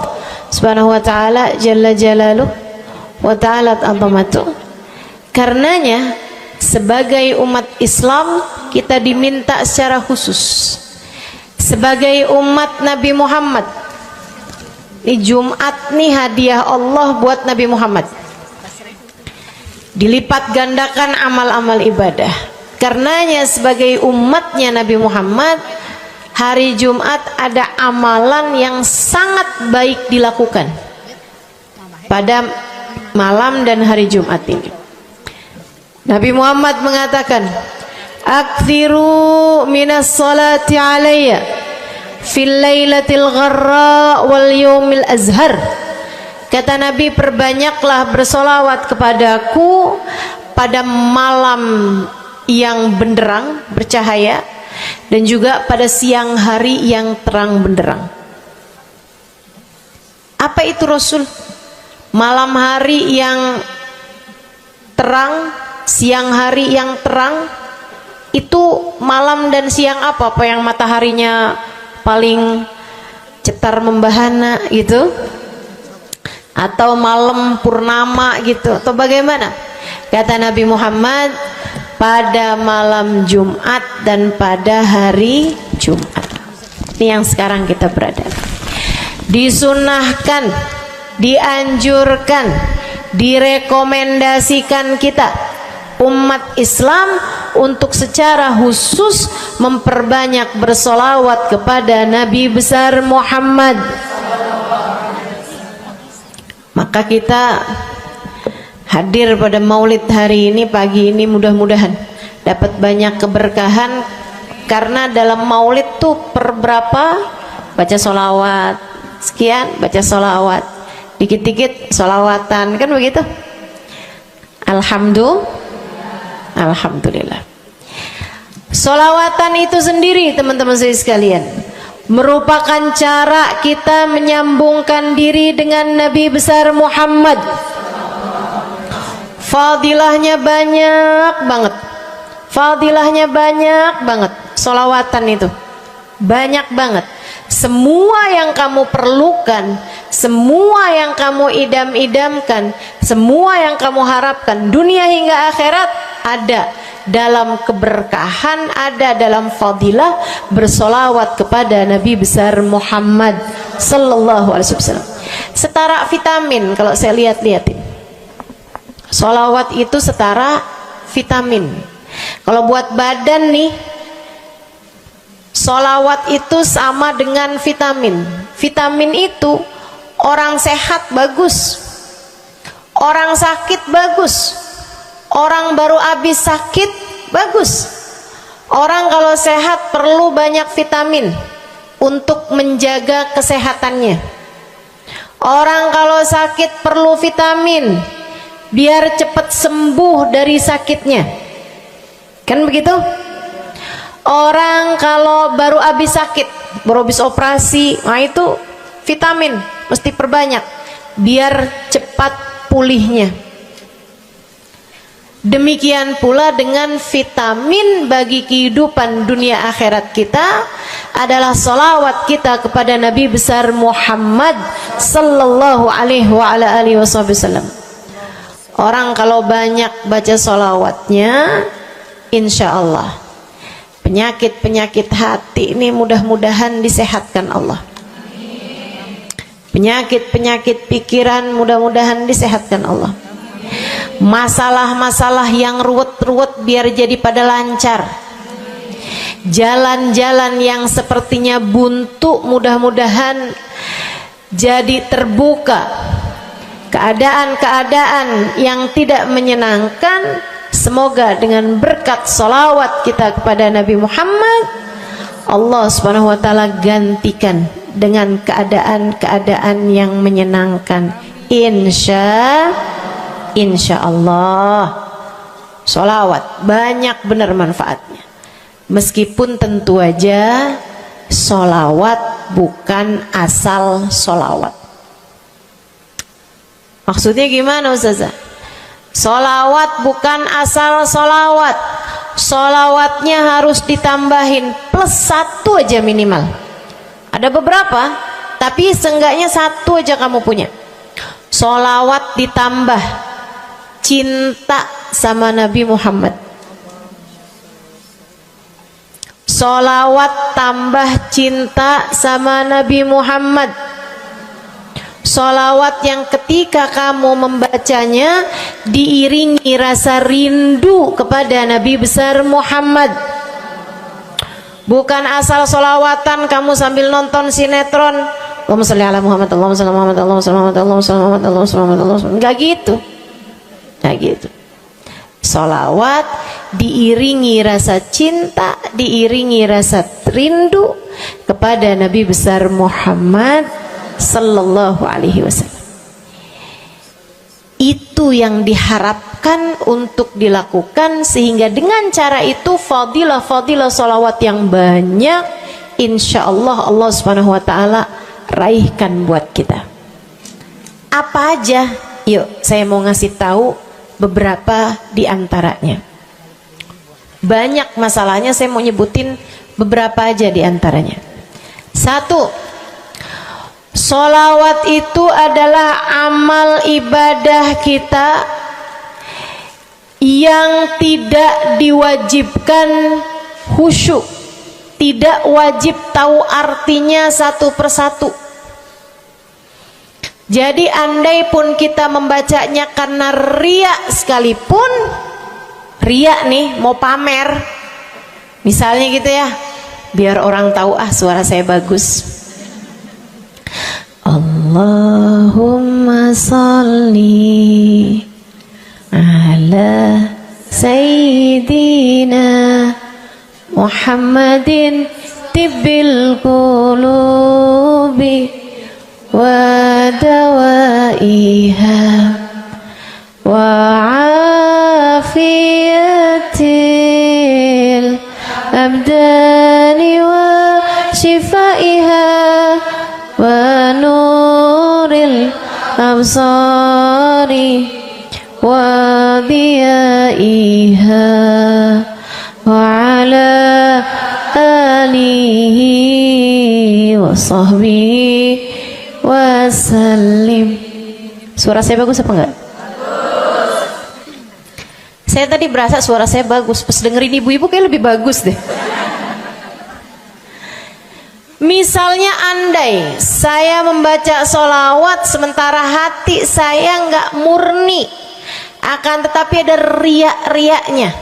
Subhanahu wa taala jalla jalaluh wa ta'ala azamatuh. Karenanya sebagai umat Islam kita diminta secara khusus sebagai umat Nabi Muhammad. Ini Jumat nih hadiah Allah buat Nabi Muhammad. Dilipat gandakan amal-amal ibadah. Karenanya sebagai umatnya Nabi Muhammad, hari Jumat ada amalan yang sangat baik dilakukan pada malam dan hari Jumat ini. Nabi Muhammad mengatakan, "Aktsiru minas salati alayya fil lailatil gharra wal yaumil azhar." Kata Nabi, perbanyaklah bersolawat kepadaku pada malam yang benderang bercahaya dan juga pada siang hari yang terang benderang. Apa itu Rasul? Malam hari yang terang, siang hari yang terang. Itu malam dan siang apa? Apa yang mataharinya paling cetar membahana gitu? Atau malam purnama gitu? Atau bagaimana? Kata Nabi Muhammad, pada malam Jumat dan pada hari Jumat. Ini yang sekarang kita berada. Disunahkan, dianjurkan, direkomendasikan kita umat Islam untuk secara khusus memperbanyak bersolawat kepada Nabi besar Muhammad. Maka kita hadir pada maulid hari ini, pagi ini, mudah-mudahan dapat banyak keberkahan. Karena dalam maulid tuh per berapa baca solawat, sekian baca solawat, dikit-dikit solawatan, kan begitu. Alhamdulillah. Solawatan itu sendiri teman-teman saya sekalian merupakan cara kita menyambungkan diri dengan Nabi besar Muhammad. Fadilahnya banyak banget. Fadilahnya banyak banget. Solawatan itu banyak banget. Semua yang kamu perlukan, semua yang kamu idam-idamkan, semua yang kamu harapkan dunia hingga akhirat ada dalam keberkahan, ada dalam fadilah bersolawat kepada Nabi besar Muhammad sallallahu alaihi wasallam. Setara vitamin kalau saya lihat-lihatin. Solawat itu setara vitamin. Kalau buat badan nih, solawat itu sama dengan vitamin. Vitamin itu orang sehat bagus, orang sakit bagus, orang baru habis sakit bagus. Orang kalau sehat perlu banyak vitamin untuk menjaga kesehatannya. Orang kalau sakit perlu vitamin biar cepat sembuh dari sakitnya, kan begitu? Orang kalau baru habis sakit, baru habis operasi, nah itu vitamin mesti perbanyak biar cepat pulihnya. Demikian pula dengan vitamin bagi kehidupan dunia akhirat kita adalah salawat kita kepada Nabi besar Muhammad sallallahu alaihi wasallam. Orang kalau banyak baca salawatnya, insya Allah penyakit-penyakit hati ini mudah-mudahan disehatkan Allah. Penyakit-penyakit pikiran mudah-mudahan disehatkan Allah. Masalah-masalah yang ruwet-ruwet biar jadi pada lancar. Jalan-jalan yang sepertinya buntu mudah-mudahan jadi terbuka. Keadaan-keadaan yang tidak menyenangkan, semoga dengan berkat salawat kita kepada Nabi Muhammad, Allah subhanahu wa ta'ala gantikan dengan keadaan-keadaan yang menyenangkan. Insya Allah. Sholawat banyak benar manfaatnya. Meskipun tentu aja sholawat bukan asal sholawat. Maksudnya gimana Ustazah? Sholawat bukan asal sholawat. Sholawatnya harus ditambahin plus 1 aja minimal. Ada beberapa, tapi seenggaknya 1 aja kamu punya. Sholawat ditambah cinta sama Nabi Muhammad. Sholawat tambah cinta sama Nabi Muhammad. Sholawat yang ketika kamu membacanya diiringi rasa rindu kepada Nabi besar Muhammad. Bukan asal sholawatan kamu sambil nonton sinetron, Allahumma sholli ala Muhammad, Allahumma sholli ala Muhammad, Allahumma sholli ala Muhammad, Allahumma sholli ala Muhammad, Allahumma sholli ala Muhammad. Enggak gitu. Nah gitu. Sholawat diiringi rasa cinta, diiringi rasa rindu kepada Nabi besar Muhammad sallallahu alaihi wasallam. Itu yang diharapkan untuk dilakukan, sehingga dengan cara itu fadilah-fadilah sholawat yang banyak insya Allah Allah subhanahu wa ta'ala raihkan buat kita. Apa aja? Yuk saya mau ngasih tahu beberapa di antaranya. Banyak masalahnya, saya mau nyebutin beberapa aja di antaranya. 1. Sholawat itu adalah amal ibadah kita yang tidak diwajibkan khusyuk, tidak wajib tahu artinya satu persatu. Jadi andai pun kita membacanya karena riya sekalipun, riya nih mau pamer, misalnya gitu ya, biar orang tahu suara saya bagus. Allahumma sholli ala sayyidina Muhammadin tibbil qulubi wa dawaiha wa afiyatil abdani wa shifaiha wa nuril absari wa diyaiha wa ala alihi wa sahbihi wasallim. Suara saya bagus apa enggak? Bagus. Saya tadi berasa suara saya bagus, pas dengerin ibu-ibu kayak lebih bagus deh. Misalnya andai saya membaca sholawat sementara hati saya nggak murni, akan tetapi ada riak-riaknya.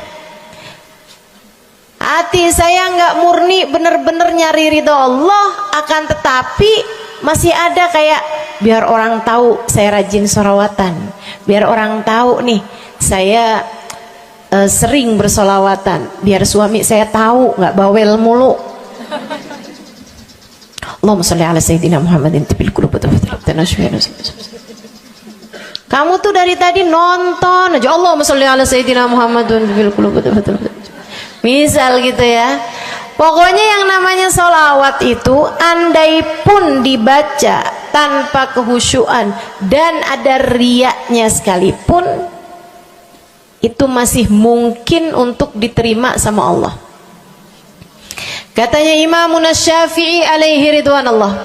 Hati saya nggak murni bener-bener nyari ridho Allah, akan tetapi masih ada kayak biar orang tahu saya rajin sholawatan, biar orang tahu nih saya sering bersolawatan, biar suami saya tahu nggak bawel mulu. Allahumma sholli ala sayyidina Muhammadin tibil qulub. Kamu tuh dari tadi nonton aja Allahumma sholli ala sayyidina Muhammadin tibil qulub. Misal gitu ya, Pokoknya yang namanya sholawat itu andai pun dibaca tanpa kehusyuan dan ada riyaknya sekalipun, itu masih mungkin untuk diterima sama Allah. Katanya Imam Syafi'i alaihi ridwanallah,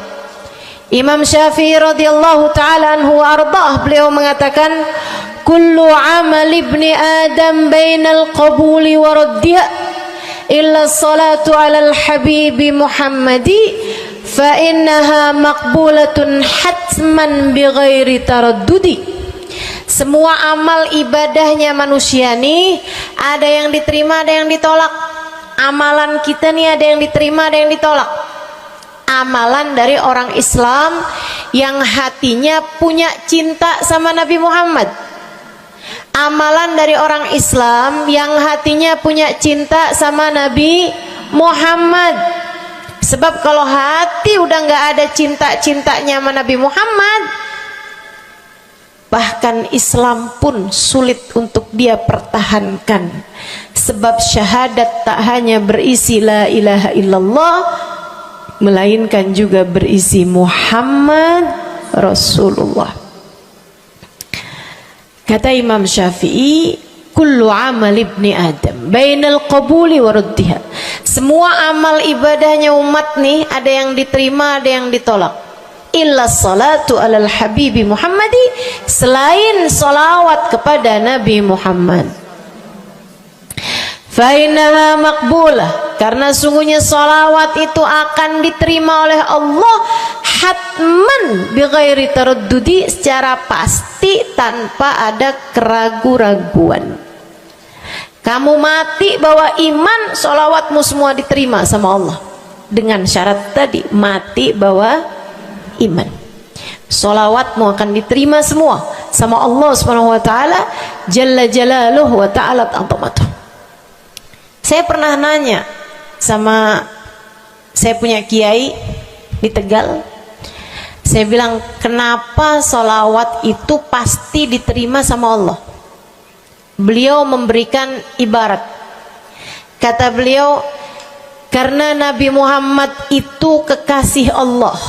Imam Syafi'i radhiyallahu ta'ala anhu wa ardhah, beliau mengatakan kullu amal ibni adam bainal qabuli wa raddiha illa salatu ala al-habibi Muhammadi fa innaha maqbulatun hatman bighairi taraddudi. Semua amal ibadahnya manusia nih ada yang diterima, ada yang ditolak. Amalan kita nih ada yang diterima, ada yang ditolak. Amalan dari orang Islam yang hatinya punya cinta sama Nabi Muhammad, amalan dari orang Islam yang hatinya punya cinta sama Nabi Muhammad. Sebab kalau hati udah nggak ada cinta-cintanya sama Nabi Muhammad, bahkan Islam pun sulit untuk dia pertahankan. Sebab syahadat tak hanya berisi la ilaha illallah, melainkan juga berisi Muhammad Rasulullah. Kata Imam Syafi'i, kullu amal ibni adam bainal qabuli wa raddiha. Semua amal ibadahnya umat nih ada yang diterima, ada yang ditolak. Illa salatu alal habibi Muhammadi, selain salawat kepada Nabi Muhammad. Fa innaha maqbulah, karena sungguhnya salawat itu akan diterima oleh Allah hatman bighairi taraddudi, secara pasti tanpa ada keraguan-raguan. Kamu mati bawa iman, salawatmu semua diterima sama Allah. Dengan syarat tadi, mati bawa iman, salawatmu akan diterima semua sama Allah Subhanahu wa taala jalla jalaluhu wa ta'ala azamatuh. Saya pernah nanya sama, saya punya kiai di Tegal, saya bilang kenapa sholawat itu pasti diterima sama Allah. Beliau memberikan ibarat, kata beliau, karena Nabi Muhammad itu kekasih Allah,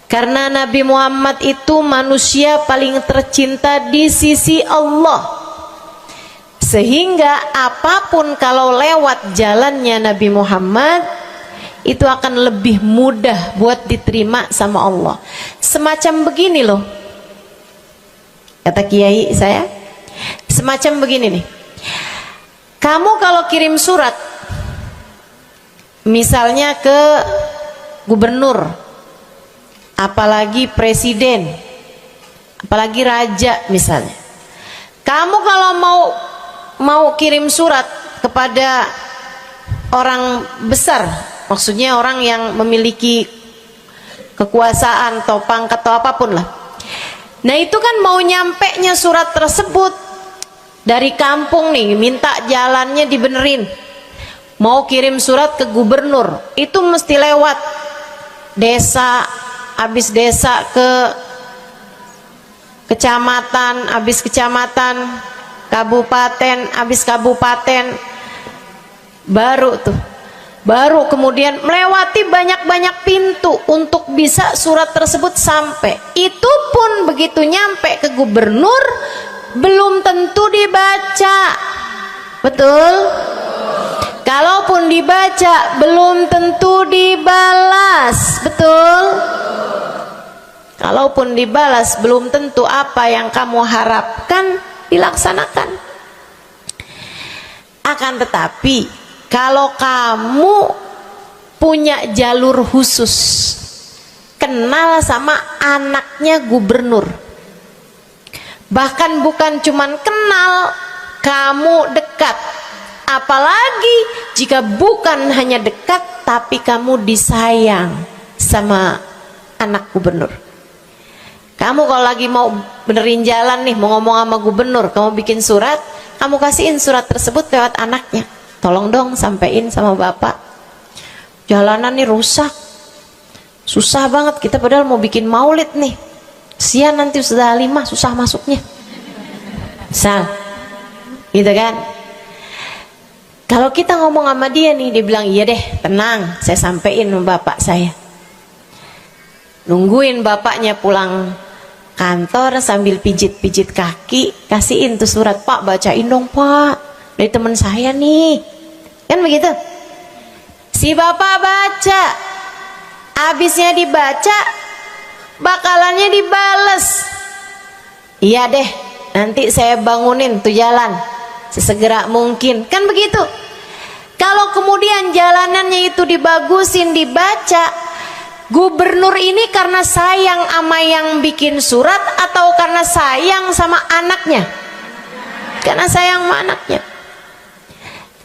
karena Nabi Muhammad itu manusia paling tercinta di sisi Allah, sehingga apapun kalau lewat jalannya Nabi Muhammad itu akan lebih mudah buat diterima sama Allah. Semacam begini loh, kata kiai saya, semacam begini nih. Kamu kalau kirim surat misalnya ke gubernur, apalagi presiden, apalagi raja misalnya, kamu kalau mau kirim surat kepada orang besar, maksudnya orang yang memiliki kekuasaan atau pangkat atau apapun lah. Nah itu kan mau nyampe nya surat tersebut dari kampung nih, minta jalannya dibenerin, mau kirim surat ke gubernur, itu mesti lewat desa, habis desa ke kecamatan, habis kecamatan, kabupaten, habis kabupaten, baru kemudian melewati banyak-banyak pintu untuk bisa surat tersebut sampai. Itu pun begitu nyampe ke gubernur belum tentu dibaca, betul? Kalaupun dibaca belum tentu dibalas, betul? Kalaupun dibalas belum tentu apa yang kamu harapkan dilaksanakan. Akan tetapi kalau kamu punya jalur khusus, kenal sama anaknya gubernur, bahkan bukan cuman kenal, kamu dekat, apalagi jika bukan hanya dekat tapi kamu disayang sama anak gubernur. Kamu kalau lagi mau benerin jalan nih, mau ngomong sama gubernur, kamu bikin surat, kamu kasihin surat tersebut lewat anaknya, tolong dong sampein sama bapak, jalanan nih rusak, susah banget, kita padahal mau bikin maulid nih, sian nanti sudah 5 susah masuknya, misal gitu kan. Kalau kita ngomong sama dia nih, dia bilang iya deh, tenang, saya sampein sama bapak saya. Nungguin bapaknya pulang kantor sambil pijit-pijit kaki, kasihin tuh surat, Pak bacain dong Pak, dari teman saya nih, kan begitu. Si bapak baca, habisnya dibaca, bakalannya dibales, iya deh, nanti saya bangunin tuh jalan sesegera mungkin, kan begitu. Kalau kemudian jalanannya itu dibagusin, dibaca, gubernur ini karena sayang sama yang bikin surat atau karena sayang sama anaknya? Karena sayang sama anaknya.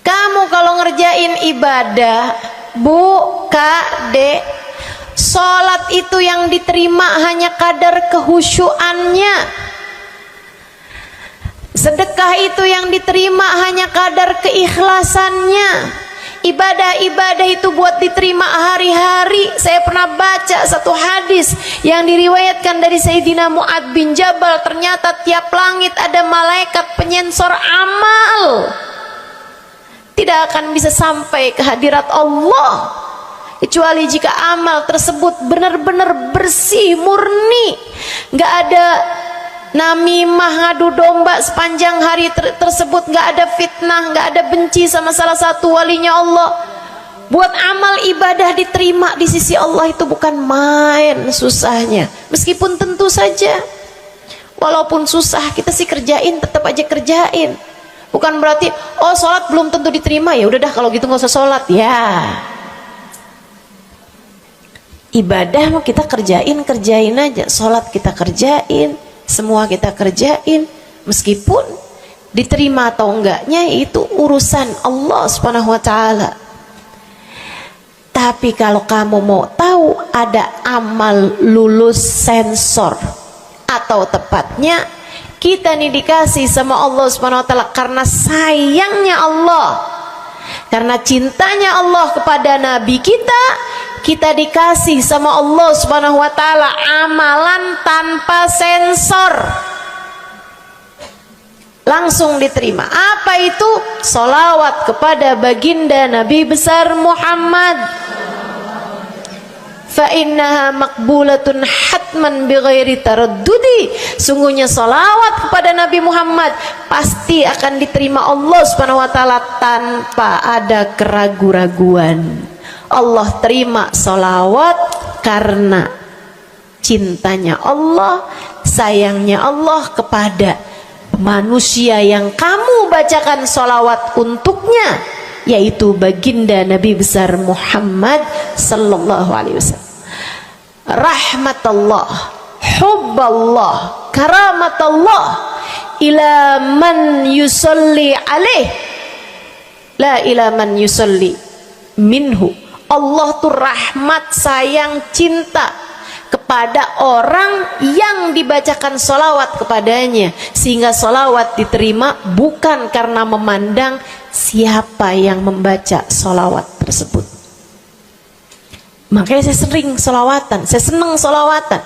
Kamu kalau ngerjain ibadah, Bu, Kak, Dek, sholat itu yang diterima hanya kadar kehusyuannya. Sedekah itu yang diterima hanya kadar keikhlasannya. Ibadah-ibadah itu buat diterima hari-hari. Saya pernah baca satu hadis yang diriwayatkan dari Sayyidina Mu'ad bin Jabal. Ternyata tiap langit ada malaikat penyensor amal, tidak akan bisa sampai ke hadirat Allah kecuali jika amal tersebut benar-benar bersih, murni, nggak ada namimah, ngadu domba sepanjang hari tersebut, nggak ada fitnah, nggak ada benci sama salah satu walinya Allah. Buat amal ibadah diterima di sisi Allah itu bukan main susahnya. Meskipun tentu saja walaupun susah, kita sih kerjain, tetap aja kerjain. Bukan berarti oh sholat belum tentu diterima, ya udah dah kalau gitu nggak usah sholat. Ya, ibadah mau kita kerjain aja, sholat kita kerjain, semua kita kerjain, meskipun diterima atau enggaknya itu urusan Allah Subhanahu wa taala. Tapi kalau kamu mau tahu, ada amal lulus sensor, atau tepatnya kita nih dikasih sama Allah Subhanahu wa taala karena sayangnya Allah, karena cintanya Allah kepada nabi kita, kita dikasih sama Allah Subhanahu wa taala amalan tanpa sensor, langsung diterima. Apa itu? Sholawat kepada baginda Nabi besar Muhammad. Fa innaha maqbulatun hatman bighairi taraddudi. Sungguhnya sholawat kepada Nabi Muhammad pasti akan diterima Allah Subhanahu wa taala tanpa ada keraguan-raguan. Allah terima sholawat karena cintanya Allah, sayangnya Allah kepada manusia yang kamu bacakan sholawat untuknya, yaitu baginda Nabi besar Muhammad sallallahu alaihi wasallam. Rahmatullah, hubballah, karamatullah ila man yusalli alaih, la ila man yusalli minhu. Allah tuh rahmat, sayang, cinta kepada orang yang dibacakan sholawat kepadanya, sehingga sholawat diterima bukan karena memandang siapa yang membaca sholawat tersebut. Makanya saya sering sholawatan, saya senang sholawatan,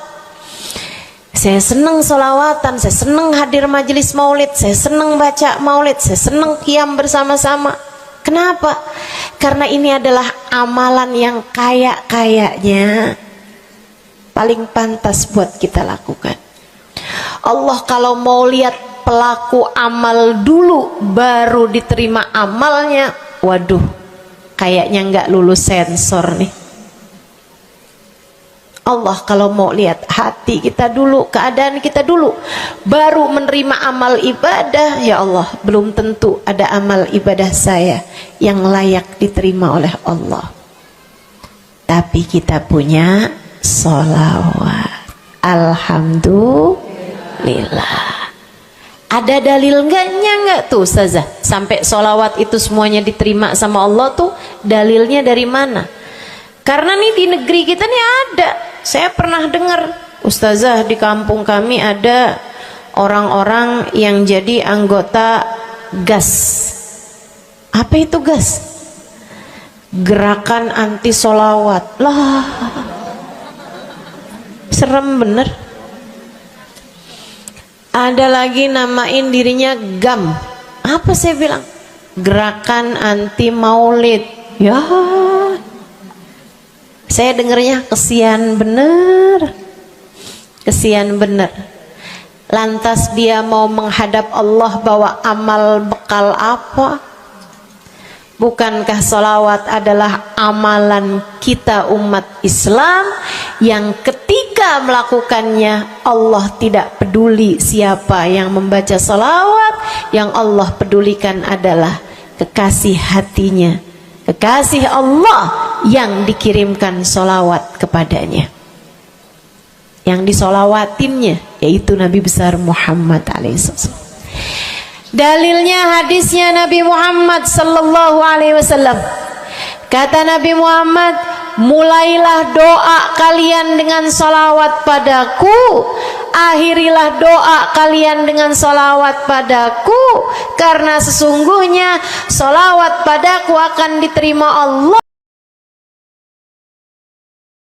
saya senang sholawatan, saya senang hadir majelis maulid, saya senang baca maulid, saya senang qiyam bersama-sama. Kenapa? Karena ini adalah amalan yang kayaknya paling pantas buat kita lakukan. Allah kalau mau lihat pelaku amal dulu baru diterima amalnya, waduh, kayaknya nggak lulus sensor nih. Allah kalau mau lihat hati kita dulu, keadaan kita dulu, baru menerima amal ibadah, ya Allah, belum tentu ada amal ibadah saya yang layak diterima oleh Allah. Tapi kita punya sholawat, alhamdulillah. Ada dalil enggak tuh Ustazah sampai sholawat itu semuanya diterima sama Allah tuh? Dalilnya dari mana? Karena nih di negeri kita nih ada, saya pernah dengar Ustazah, di kampung kami ada orang-orang yang jadi anggota GAS. Apa itu GAS? Gerakan anti sholawat. Lah, serem bener. Ada lagi namain dirinya GAM. Apa saya bilang? gerakan anti maulid. Ya, saya dengernya kesian bener, kesian bener. Lantas dia mau menghadap Allah bawa amal bekal apa? Bukankah sholawat adalah amalan kita umat Islam yang ketika melakukannya Allah tidak peduli siapa yang membaca sholawat, yang Allah pedulikan adalah kekasih hatinya, kekasih Allah yang dikirimkan sholawat kepadanya, yang disolawatinnya yaitu Nabi besar Muhammad alaihissalam. Dalilnya hadisnya Nabi Muhammad sallallahu alaihi wasallam. Kata Nabi Muhammad, mulailah doa kalian dengan salawat padaku, akhirilah doa kalian dengan salawat padaku, karena sesungguhnya salawat padaku akan diterima Allah.